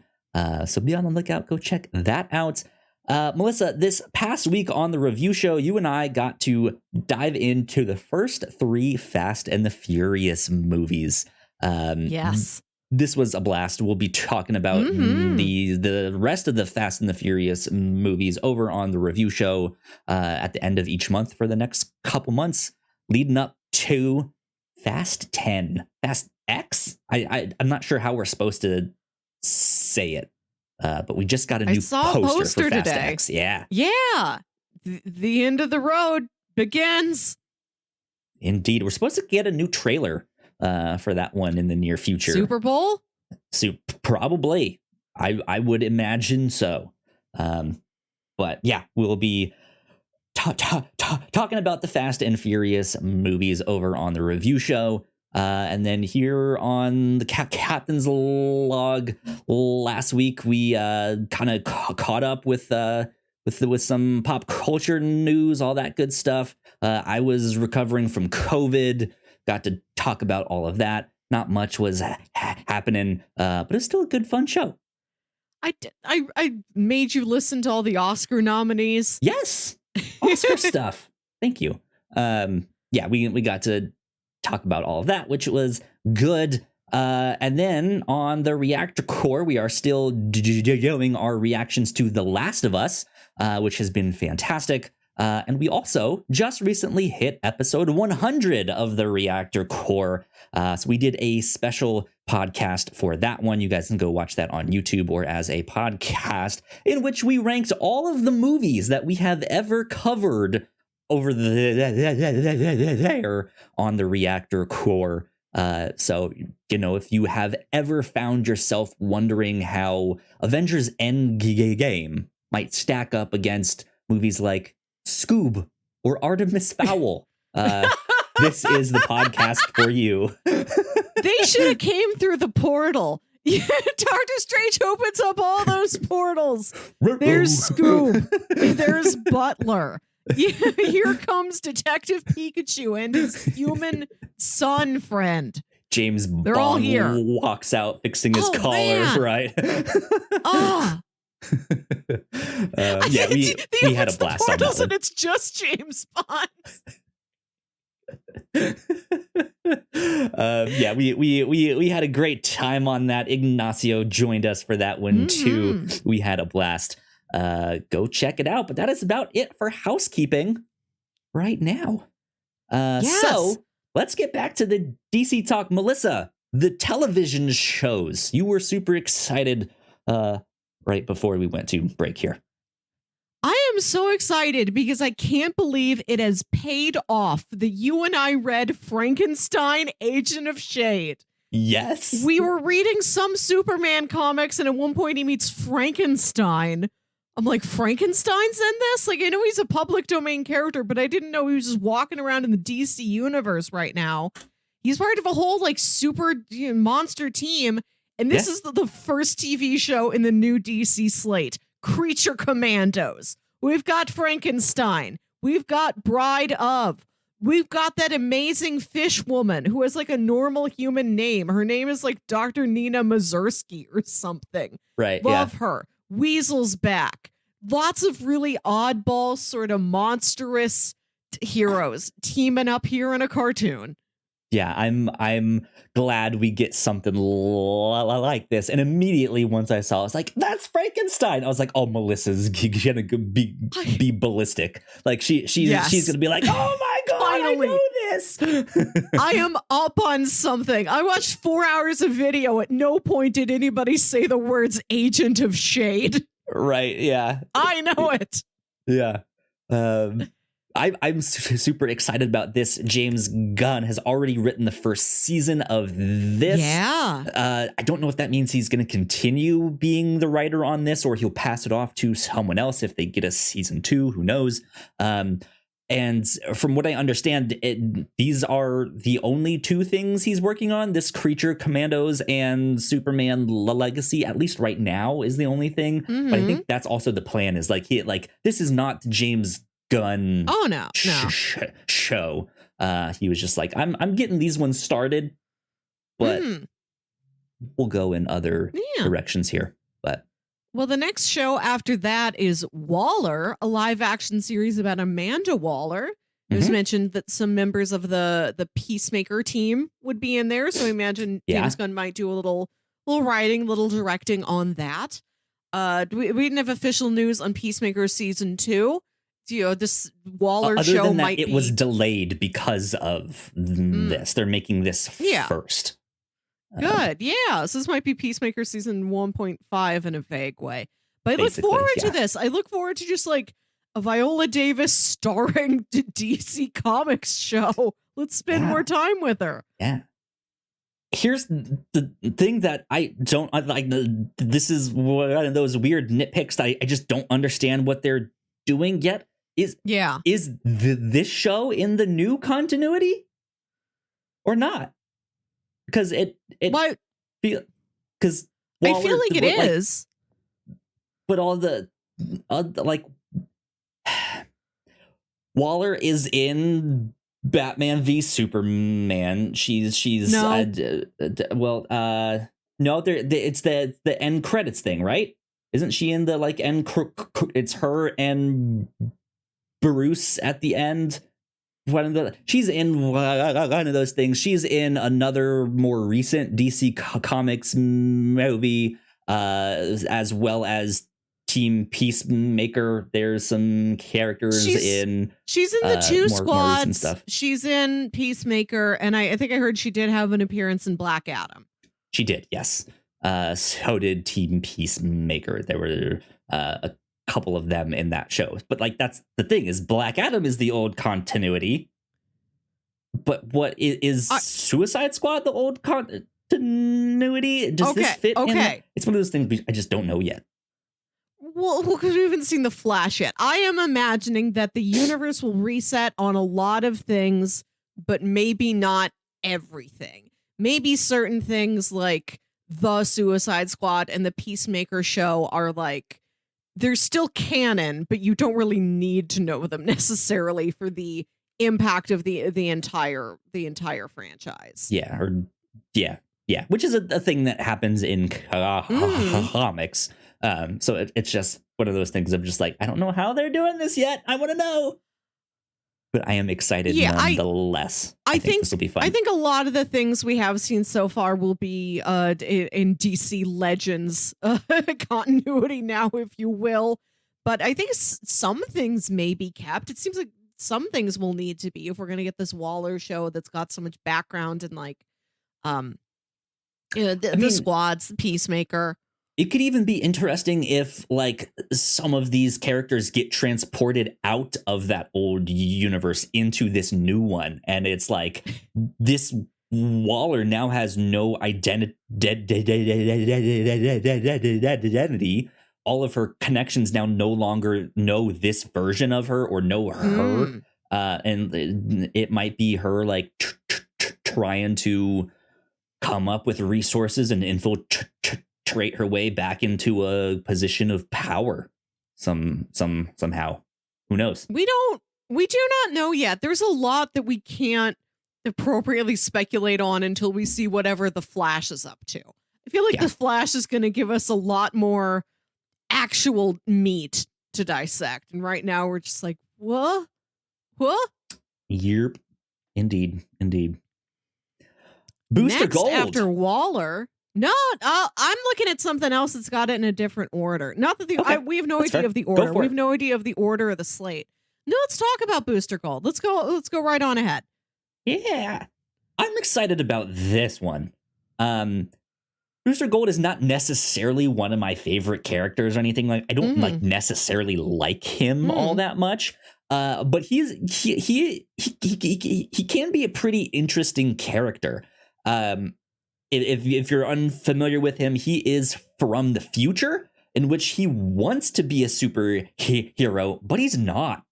Speaker 1: So be on the lookout. Go check that out. Melissa, this past week on the review show, you and I got to dive into the first 3 Fast and the Furious movies.
Speaker 2: Yes.
Speaker 1: This was a blast. We'll be talking about the rest of the Fast and the Furious movies over on the review show at the end of each month for the next couple months, leading up to Fast 10. Fast X? I'm not sure how we're supposed to say it. But we just got a new poster for Fast
Speaker 2: today.
Speaker 1: X. Yeah.
Speaker 2: Yeah. The end of the road begins.
Speaker 1: Indeed. We're supposed to get a new trailer for that one in the near future.
Speaker 2: Super Bowl?
Speaker 1: Probably. I would imagine so. But yeah, we'll be talking about the Fast and Furious movies over on the review show. And then here on the Captain's Log last week, we kind of caught up with some pop culture news, all that good stuff. I was recovering from COVID, got to talk about all of that. Not much was happening, but it's still a good, fun show.
Speaker 2: I made you listen to all the Oscar nominees.
Speaker 1: Yes, Oscar stuff. Thank you. Yeah, we got to talk about all of that, which was good. And then on the Reactor Core, we are still doing our reactions to The Last of Us, which has been fantastic. And we also just recently hit episode 100 of the Reactor Core. So we did a special podcast for that one. You guys can go watch that on YouTube or as a podcast, in which we ranked all of the movies that we have ever covered over there on the Reactor Core. So, if you have ever found yourself wondering how Avengers Endgame might stack up against movies like Scoob or Artemis Fowl, this is the podcast for you.
Speaker 2: They should have came through the portal. Doctor Strange opens up all those portals. There's Scoob. There's Butler. Here comes Detective Pikachu and his human son friend.
Speaker 1: James
Speaker 2: They're all here.
Speaker 1: Walks out fixing his collar,
Speaker 2: man.
Speaker 1: right?
Speaker 2: Oh.
Speaker 1: Yeah, we had a blast on that one.
Speaker 2: And it's just James Bond.
Speaker 1: Yeah, we had a great time on that. Ignacio joined us for that one too. We had a blast. Go check it out. But that is about it for housekeeping right now.
Speaker 2: Yes.
Speaker 1: So let's get back to the DC talk. Melissa, the television shows. You were super excited right before we went to break here.
Speaker 2: I am so excited because I can't believe it has paid off that you and I read Frankenstein, Agent of Shade.
Speaker 1: Yes.
Speaker 2: We were reading some Superman comics, and at one point he meets Frankenstein. I'm like, Frankenstein's in this? Like, I know he's a public domain character, but I didn't know he was just walking around in the DC universe right now. He's part of a whole, like, super monster team, and this is the first TV show in the new DC slate. Creature Commandos. We've got Frankenstein. We've got Bride of. We've got that amazing fish woman who has like a normal human name. Her name is like Dr. Nina Mazursky or something.
Speaker 1: Right.
Speaker 2: Love her. Weasel's back. lots of really oddball, sort of monstrous heroes teaming up here in a cartoon.
Speaker 1: Yeah, I'm glad we get something like this. And immediately once I saw it, I was like, that's Frankenstein. I was like, oh, Melissa's gonna be ballistic. Like she's gonna be like, oh my god, finally. I know this.
Speaker 2: I am up on something. I watched 4 hours of video. At no point did anybody say the words Agent of Shade.
Speaker 1: Right, yeah.
Speaker 2: I know it.
Speaker 1: Yeah. I'm super excited about this. James Gunn has already written the first season of this.
Speaker 2: Yeah.
Speaker 1: I don't know if that means he's going to continue being the writer on this, or he'll pass it off to someone else if they get a season 2. Who knows? And from what I understand, these are the only 2 things he's working on. This Creature Commandos and Superman Legacy, at least right now, is the only thing. Mm-hmm. But I think that's also the plan. Is like this is not James Gunn.
Speaker 2: Oh no.
Speaker 1: Show. He was just like, I'm getting these ones started, but we'll go in other directions here. But
Speaker 2: well, the next show after that is Waller, a live action series about Amanda Waller. It was mentioned that some members of the Peacemaker team would be in there, so I imagine James Gunn might do a little writing, little directing on that. We didn't have official news on Peacemaker season 2. You know, this Waller
Speaker 1: other
Speaker 2: show
Speaker 1: than that,
Speaker 2: might
Speaker 1: it
Speaker 2: be...
Speaker 1: was delayed because of this. They're making this first.
Speaker 2: Good, yeah. So this might be Peacemaker season 1.5 in a vague way. But I look forward to this. I look forward to just like a Viola Davis starring DC Comics show. Let's spend more time with her.
Speaker 1: Yeah. Here's the thing that I don't like. This is one of those weird nitpicks that I just don't understand what they're doing yet. Is this show in the new continuity or not? Because because
Speaker 2: I feel like it is,
Speaker 1: but all the like Waller is in Batman v Superman. She's no. No, it's the end credits thing, right? Isn't she in the like end? It's her and Bruce at the end. She's in one of those things. She's in another more recent DC Comics movie, as well as Team Peacemaker. There's some characters in.
Speaker 2: She's in the two squads. Stuff. She's in Peacemaker, and I think I heard she did have an appearance in Black Adam.
Speaker 1: She did, yes. So did Team Peacemaker. There were a couple of them in that show. But like that's the thing is Black Adam is the old continuity. But what is Suicide Squad the old continuity? Does this fit in? It's one of those things I just don't know yet.
Speaker 2: Well, because we haven't seen The Flash yet. I am imagining that the universe will reset on a lot of things, but maybe not everything. Maybe certain things like the Suicide Squad and the Peacemaker show are like, they're still canon, but you don't really need to know them necessarily for the impact of the entire franchise.
Speaker 1: Yeah, which is a thing that happens in comics. So it's just one of those things of just like, I don't know how they're doing this yet. I want to know. But I am excited nonetheless. I think this will be fun.
Speaker 2: I think a lot of the things we have seen so far will be in DC Legends continuity now, if you will. But I think some things may be kept. It seems like some things will need to be if we're going to get this Waller show that's got so much background and like the squads, the Peacemaker.
Speaker 1: It could even be interesting if like some of these characters get transported out of that old universe into this new one. And it's like this Waller now has no identity. All of her connections now no longer know this version of her or know her. And it might be her like trying to come up with resources and infiltrate her way back into a position of power somehow. Who knows?
Speaker 2: We do not know yet. There's a lot that we can't appropriately speculate on until we see whatever the Flash is up to. I feel like the Flash is going to give us a lot more actual meat to dissect. And right now we're just like, what?
Speaker 1: Yep. Indeed. Booster
Speaker 2: Next,
Speaker 1: Gold.
Speaker 2: after Waller. No, I'm looking at something else that's got it in a different order. Not that we have no
Speaker 1: That's
Speaker 2: idea
Speaker 1: fair.
Speaker 2: of the
Speaker 1: Go
Speaker 2: order.
Speaker 1: for
Speaker 2: We
Speaker 1: it.
Speaker 2: have no idea of the order of the slate. No, let's talk about Booster Gold. Let's go right on ahead.
Speaker 1: Yeah. I'm excited about this one. Booster Gold is not necessarily one of my favorite characters or anything. Like, I don't like necessarily like him all that much. But he can be a pretty interesting character. If you're unfamiliar with him, he is from the future, in which he wants to be a superhero, but he's not.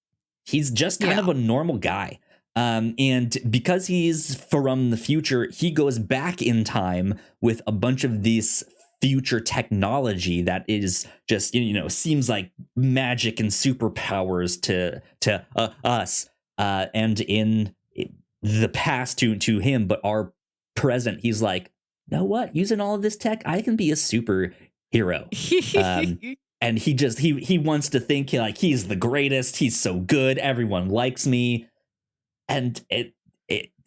Speaker 1: He's just kind of a normal guy. And because he's from the future, he goes back in time with a bunch of these future technology that is just, seems like magic and superpowers to us. And in the past to him, but our present, he's like, you know what? Using all of this tech, I can be a superhero. And he wants to think like he's the greatest. He's so good. Everyone likes me. And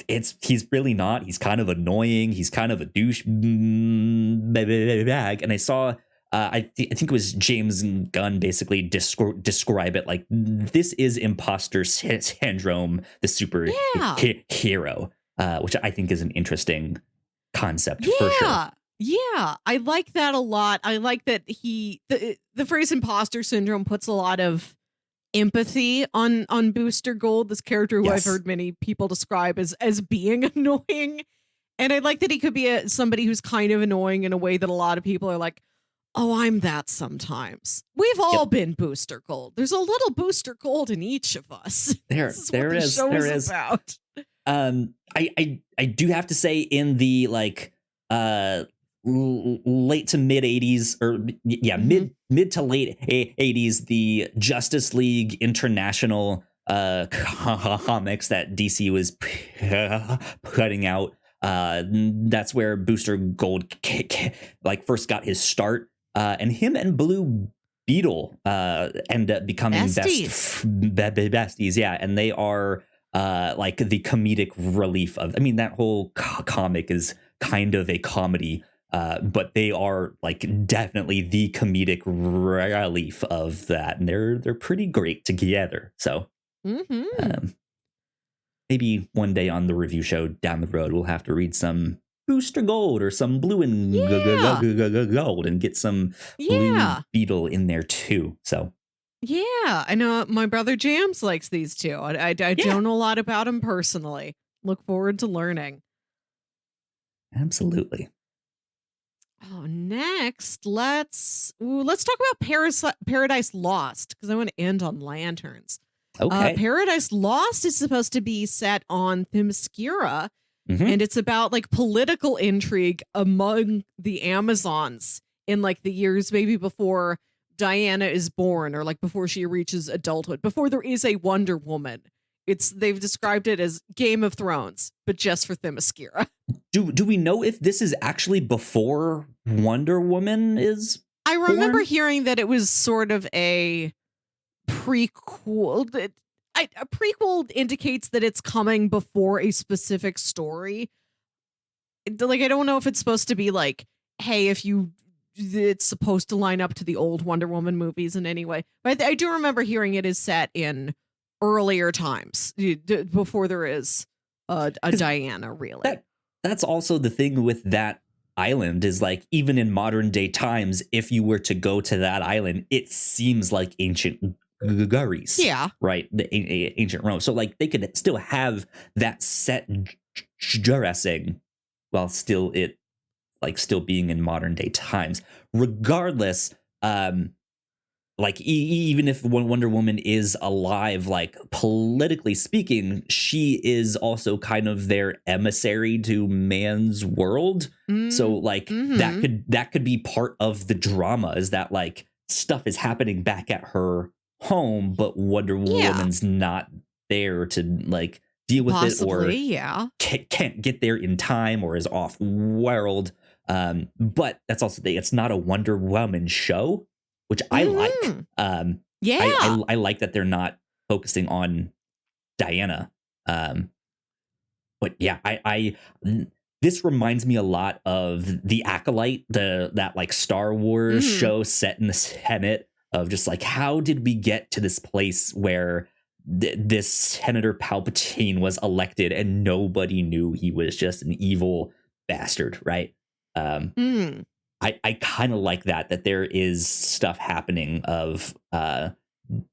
Speaker 1: he's really not. He's kind of annoying. He's kind of a douche bag. And I saw, I think it was James Gunn basically describe it like, this is imposter syndrome, the superhero, which I think is an interesting concept for sure.
Speaker 2: Yeah, I like that a lot. I like that the phrase imposter syndrome puts a lot of empathy on Booster Gold, this character who I've heard many people describe as being annoying. And I like that he could be somebody who's kind of annoying in a way that a lot of people are like, oh, I'm that sometimes. We've all been Booster Gold. There's a little Booster Gold in each of us.
Speaker 1: There it is.
Speaker 2: About.
Speaker 1: I do have to say, in the like late to mid 80s, or mid to late 80s, the Justice League International comics that DC was putting out, that's where Booster Gold like first got his start, and him and Blue Beetle end up becoming besties. Yeah, and they are like the comedic relief of, I mean, that whole comic is kind of a comedy, but they are like definitely the comedic relief of that, and they're pretty great together. So maybe one day on the review show down the road, we'll have to read some Booster Gold or some Blue and Gold and get some Blue Beetle in there too. So
Speaker 2: yeah, I know my brother Jams likes these too. I don't know a lot about him personally. Look forward to learning.
Speaker 1: Absolutely.
Speaker 2: Oh, next, let's talk about Paradise Lost, because I want to end on lanterns.
Speaker 1: Okay.
Speaker 2: Paradise Lost is supposed to be set on Themyscira, and it's about like political intrigue among the Amazons in like the years maybe before Diana is born, or like before she reaches adulthood, before there is a Wonder Woman. They've described it as Game of Thrones, but just for Themyscira.
Speaker 1: Do we know if this is actually before Wonder Woman is
Speaker 2: I remember hearing that it was sort of a prequel. A prequel indicates that it's coming before a specific story. Like, I don't know if it's supposed to be like, hey, it's supposed to line up to the old Wonder Woman movies in any way. But I do remember hearing it is set in earlier times, before there is a Diana, really.
Speaker 1: That's also the thing with that island, is like, even in modern day times, if you were to go to that island, it seems like ancient Greece. Yeah. Right? The ancient Rome. So like they could still have that set dressing while still being in modern day times. Regardless, like even if Wonder Woman is alive, like politically speaking, she is also kind of their emissary to man's world. So like that could be part of the drama, is that like stuff is happening back at her home, but Wonder Woman's not there to like deal with it, or can't get there in time, or is off world. But that's also it's not a Wonder Woman show, which I like.
Speaker 2: Yeah.
Speaker 1: I like that they're not focusing on Diana. But yeah, this reminds me a lot of The Acolyte, that like Star Wars show set in the Senate, of just like, how did we get to this place where this Senator Palpatine was elected and nobody knew he was just an evil bastard, right? I kind of like that there is stuff happening of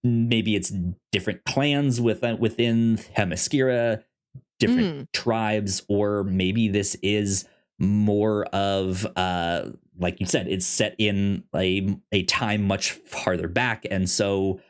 Speaker 1: maybe it's different clans within Themyscira, different tribes, or maybe this is more of like you said, it's set in a time much farther back, and so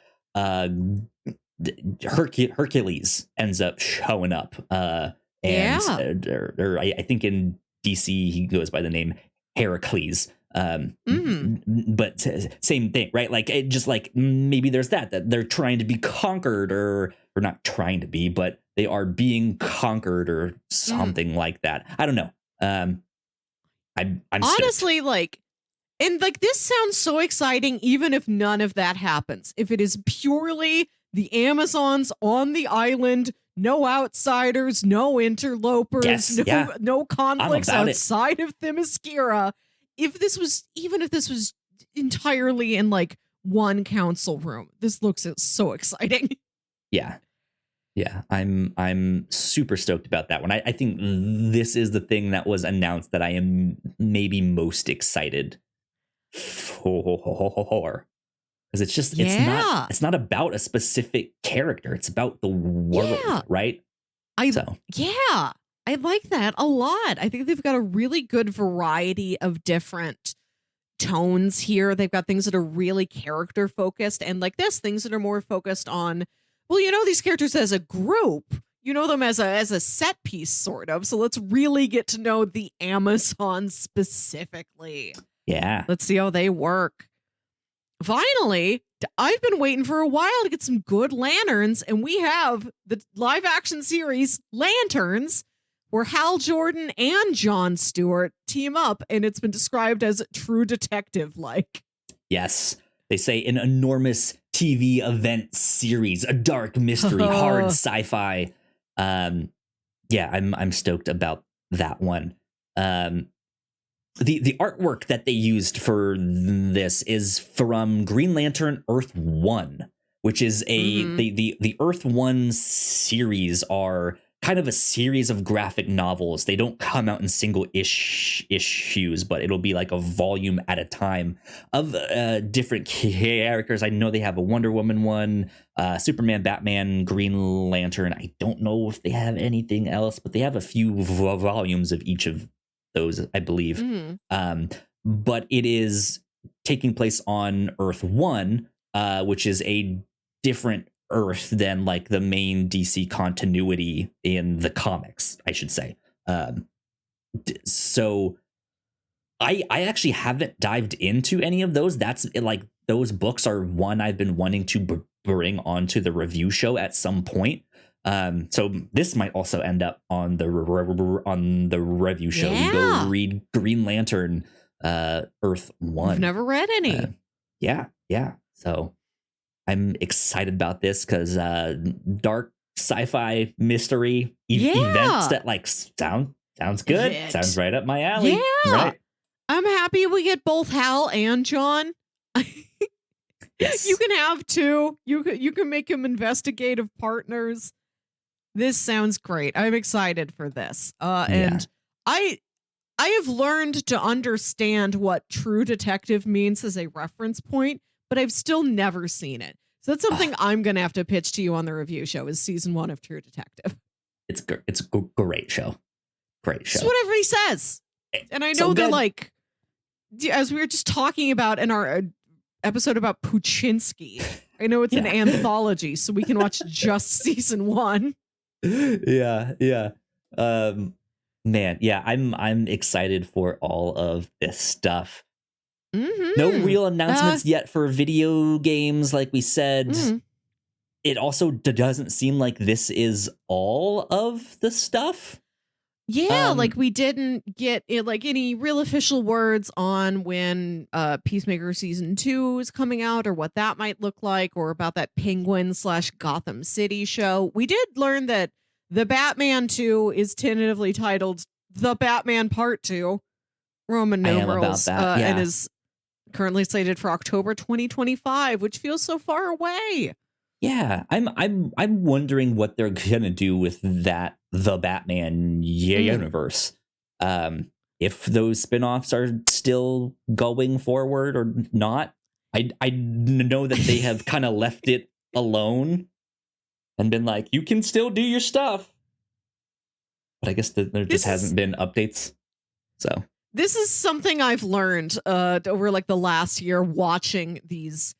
Speaker 1: Hercules ends up showing up, and or I think in DC he goes by the name Heracles. But same thing, right? Like, it just like, maybe there's that they're trying to be conquered, or not trying to be, but they are being conquered, or something like that. I don't know. I'm
Speaker 2: honestly stoked. Like, and like, this sounds so exciting, even if none of that happens. If it is purely the Amazons on the island, no outsiders, no interlopers, no conflicts outside of Themyscira. Even if this was entirely in like one council room, this looks so exciting.
Speaker 1: Yeah. I'm super stoked about that one. I think this is the thing that was announced that I am maybe most excited for. Because it's just, it's not about a specific character. It's about the world, right?
Speaker 2: I like that a lot. I think they've got a really good variety of different tones here. They've got things that are really character focused, and like this, things that are more focused on, well, you know, these characters as a group, you know them as a set piece, sort of. So let's really get to know the Amazons specifically.
Speaker 1: Yeah.
Speaker 2: Let's see how they work. Finally, I've been waiting for a while to get some good lanterns, and we have the live action series Lanterns, where Hal Jordan and Jon Stewart team up, and it's been described as True Detective-like.
Speaker 1: Yes. They say an enormous TV event series, a dark mystery, hard sci-fi. Yeah, I'm stoked about that one. The artwork that they used for this is from Green Lantern Earth 1, which is the Earth 1 series are kind of a series of graphic novels. They don't come out in single issues, but it'll be like a volume at a time of different characters. I know they have a Wonder Woman one, Superman, Batman, Green Lantern. I don't know if they have anything else, but they have a few volumes of each of those, I believe. But it is taking place on Earth 1, which is a different Earth than like the main DC continuity in the comics, I should say. So I actually haven't dived into any of those. That's like, those books are one I've been wanting to bring onto the review show at some point. So this might also end up on the review show. We go read Green Lantern Earth 1.
Speaker 2: I've never read any.
Speaker 1: Yeah. So I'm excited about this because dark sci-fi mystery events that like sounds good. Sounds right up my alley.
Speaker 2: Yeah.
Speaker 1: Right.
Speaker 2: I'm happy we get both Hal and Jon.
Speaker 1: Yes.
Speaker 2: You can have two. You can make them investigative partners. This sounds great. I'm excited for this. And I have learned to understand what True Detective means as a reference point, but I've still never seen it. So that's something I'm going to have to pitch to you on the review show, is season 1 of True Detective.
Speaker 1: It's a great show. Great show.
Speaker 2: It's what everybody says. And I know they're like, as we were just talking about in our episode about Puchinsky, I know it's an anthology, so we can watch just season 1.
Speaker 1: Yeah. Man, yeah, I'm excited for all of this stuff. No real announcements yet for video games, like we said. It also doesn't seem like this is all of the stuff.
Speaker 2: Yeah, like we didn't get like any real official words on when Peacemaker season 2 is coming out, or what that might look like, or about that Penguin/Gotham City show. We did learn that the Batman 2 is tentatively titled The Batman Part 2, Roman
Speaker 1: I am about
Speaker 2: numerals,
Speaker 1: that.
Speaker 2: and
Speaker 1: Yeah.
Speaker 2: is currently slated for October 2025, which feels so far away.
Speaker 1: Yeah, I'm wondering what they're gonna do with that the Batman universe. If those spin-offs are still going forward or not. I know that they have kind of left it alone and been like, you can still do your stuff. But I guess there just hasn't been updates. So
Speaker 2: this is something I've learned over like the last year watching these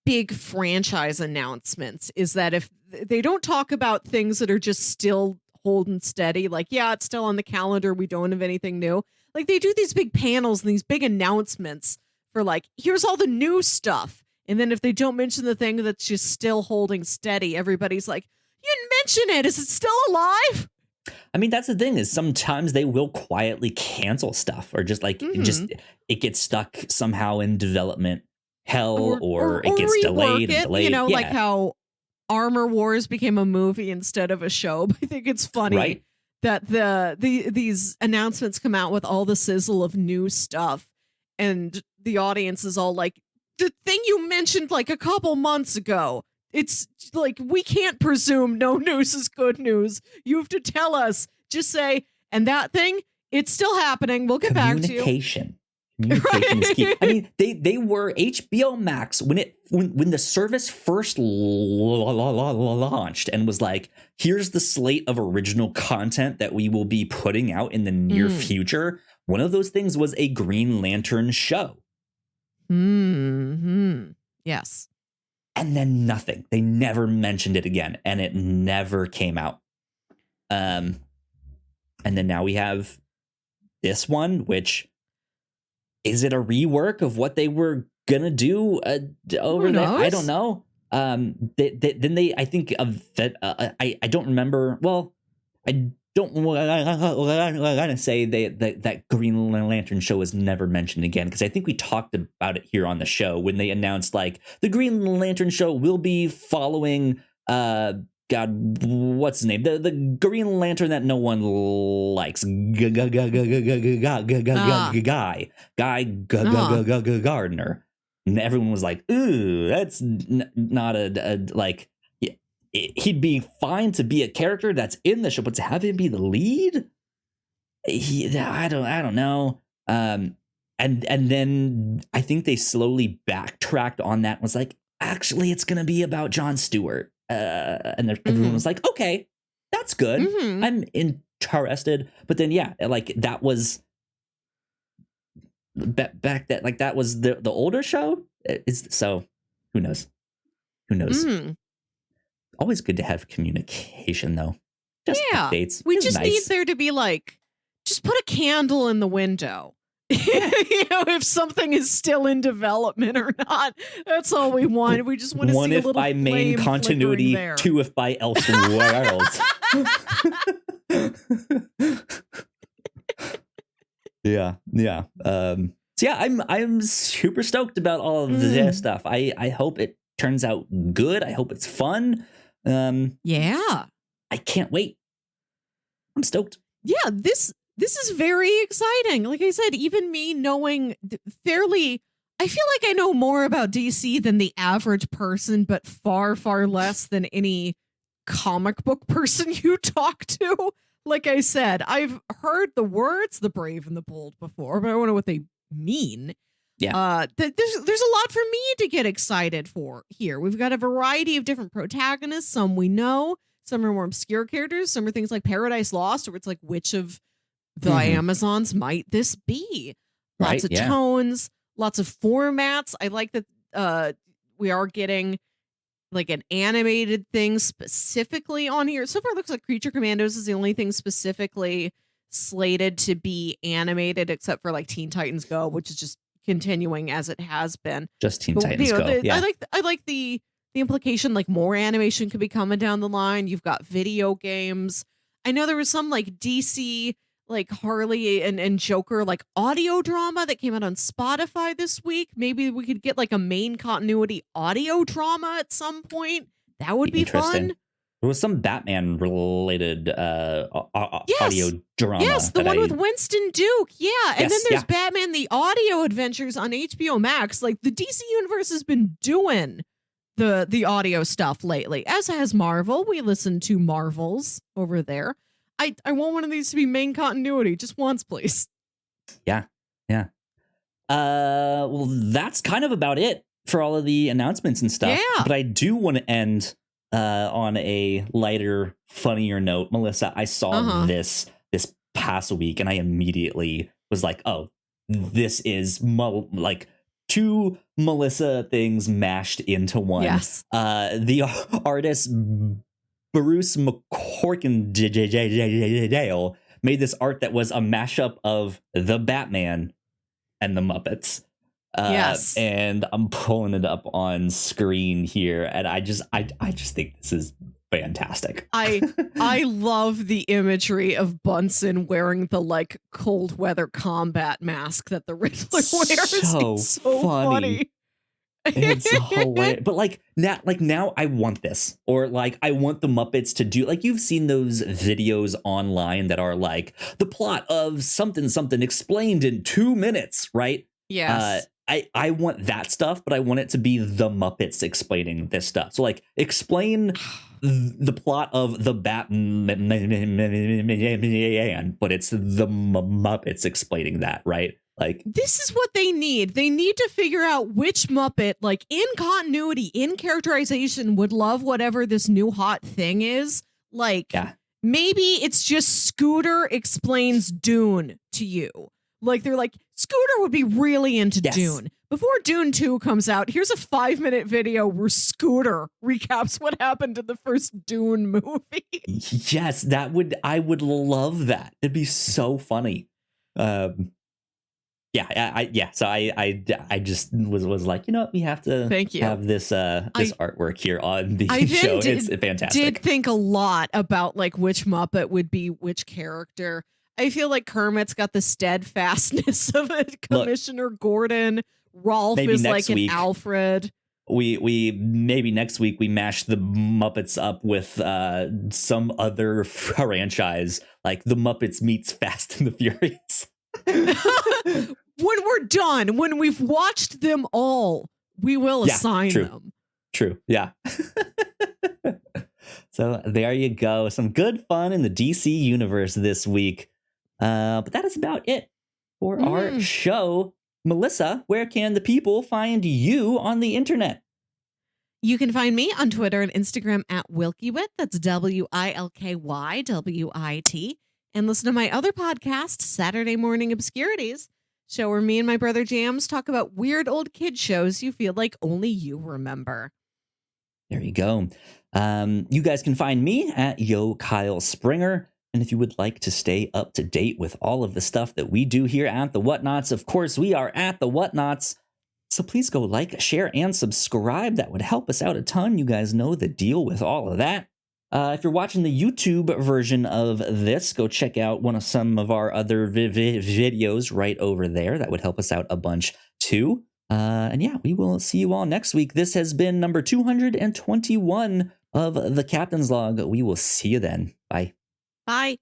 Speaker 2: big franchise announcements, is that if they don't talk about things that are just still holding steady, like, yeah, it's still on the calendar, we don't have anything new. Like, they do these big panels and these big announcements for like, here's all the new stuff. And then if they don't mention the thing that's just still holding steady, everybody's like, you didn't mention it. Is it still alive?
Speaker 1: I mean, that's the thing, is sometimes they will quietly cancel stuff, or just like it gets stuck somehow in development hell, or it gets delayed and delayed.
Speaker 2: You know, like how Armor Wars became a movie instead of a show. But I think it's funny that these announcements come out with all the sizzle of new stuff, and the audience is all like, the thing you mentioned like a couple months ago. It's like, we can't presume no news is good news. You have to tell us. Just say, and that thing, it's still happening. We'll get back to you.
Speaker 1: Communication is key. I mean, they were HBO Max when the service first launched and was like, here's the slate of original content that we will be putting out in the near future. One of those things was a Green Lantern show.
Speaker 2: Yes.
Speaker 1: And then nothing. They never mentioned it again, and it never came out. And then now we have this one, which, is it a rework of what they were gonna do over there? I don't know. Then they, I think of that. I don't remember. Well, I don't want to say that Green Lantern show was never mentioned again, because I think we talked about it here on the show when they announced like the Green Lantern show will be following God, what's his name? The Green Lantern that no one likes. Guy Gardner. And everyone was like, ooh, that's not a like. He'd be fine to be a character that's in the show, but to have him be the lead, I don't know. And then I think they slowly backtracked on that and was like, actually, it's gonna be about Jon Stewart. And everyone was like, okay, that's good. I'm interested. But then, yeah, like that was back that, like that was the older show. So who knows? Always good to have communication, though. Just updates.
Speaker 2: We just need there to be like, just put a candle in the window. You know, if something is still in development or not. That's all we want. We just want to see a little flame. 1 if by main continuity,
Speaker 1: 2 if by Elseworlds. Yeah. So yeah, I'm super stoked about all of this stuff. I hope it turns out good. I hope it's fun.
Speaker 2: Yeah.
Speaker 1: I can't wait. I'm stoked.
Speaker 2: Yeah, this is very exciting. Like I said, even me knowing fairly, I feel like I know more about DC than the average person, but far, far less than any comic book person you talk to. Like I said, I've heard the words The Brave and the Bold before, but I don't know what they mean.
Speaker 1: Yeah.
Speaker 2: There's a lot for me to get excited for here. We've got a variety of different protagonists. Some we know, some are more obscure characters. Some are things like Paradise Lost, where it's like, which of the Amazons might this be? Lots of tones, lots of formats. I like that we are getting like an animated thing specifically on here. So far, it looks like Creature Commandos is the only thing specifically slated to be animated, except for like Teen Titans Go, which is just continuing as it has been.
Speaker 1: Just Teen Titans Go.
Speaker 2: I like the implication, like more animation could be coming down the line. You've got video games. I know there was some like DC, like Harley and Joker, like audio drama that came out on Spotify this week. Maybe we could get like a main continuity audio drama at some point. That would be fun.
Speaker 1: There was some Batman related
Speaker 2: Yes.
Speaker 1: audio drama.
Speaker 2: Yes, the one with Winston Duke. Yeah. And
Speaker 1: Yes,
Speaker 2: then there's
Speaker 1: yeah.
Speaker 2: Batman the Audio Adventures on HBO Max. Like the DC universe has been doing the audio stuff lately, as has Marvel. We listen to Marvels over there. I want one of these to be main continuity just once, please.
Speaker 1: Yeah. Well, that's kind of about it for all of the announcements and stuff.
Speaker 2: Yeah.
Speaker 1: But I do want to end on a lighter, funnier note. Melissa, I saw this past week, and I immediately was like, "Oh, this is like two Melissa things mashed into one."
Speaker 2: Yes.
Speaker 1: The artist Bruce McCorkindale made this art that was a mashup of the Batman and the Muppets.
Speaker 2: Yes.
Speaker 1: And I'm pulling it up on screen here, and I just think this is fantastic.
Speaker 2: I love the imagery of Bunsen wearing the like cold weather combat mask that the Riddler wears. It's so funny.
Speaker 1: It's hilarious. But like now I want this, or like I want the Muppets to do, like, you've seen those videos online that are like the plot of something explained in 2 minutes, right?
Speaker 2: Yes.
Speaker 1: I want that stuff, but I want it to be the Muppets explaining this stuff. So like explain the plot of the Batman, but it's the Muppets explaining that, right? Like,
Speaker 2: this is what they need. They need to figure out which Muppet, like in continuity, in characterization, would love whatever this new hot thing is. Like, maybe it's just Scooter explains Dune to you. Like, they're like, Scooter would be really into Dune. Before Dune 2 comes out, here's a 5-minute video where Scooter recaps what happened in the first Dune movie.
Speaker 1: Yes, I would love that. It'd be so funny. So I just was like, you know what, we have to have this artwork here on the show. It's fantastic.
Speaker 2: Did think a lot about like which Muppet would be which character. I feel like Kermit's got the steadfastness of a Commissioner Gordon. Rolf is like an Alfred.
Speaker 1: We maybe next week we mash the Muppets up with some other franchise, like the Muppets meets Fast and the Furious.
Speaker 2: When we're done, when we've watched them all, we will assign them.
Speaker 1: True. Yeah. So there you go. Some good fun in the DC universe this week. But that is about it for our show. Melissa, where can the people find you on the internet?
Speaker 2: You can find me on Twitter and Instagram at WilkyWit. That's WilkyWit. And listen to my other podcast, Saturday Morning Obscurities, show where me and my brother Jams talk about weird old kid shows you feel like only you remember.
Speaker 1: There you go. You guys can find me at Yo Kyle Springer. And if you would like to stay up to date with all of the stuff that we do here at the Whatnauts, of course, we are at the Whatnauts. So please go like, share, and subscribe. That would help us out a ton. You guys know the deal with all of that. If you're watching the YouTube version of this, go check out some of our other videos right over there. That would help us out a bunch too. And yeah, we will see you all next week. This has been number 221 of the Captain's Log. We will see you then. Bye.
Speaker 2: Bye.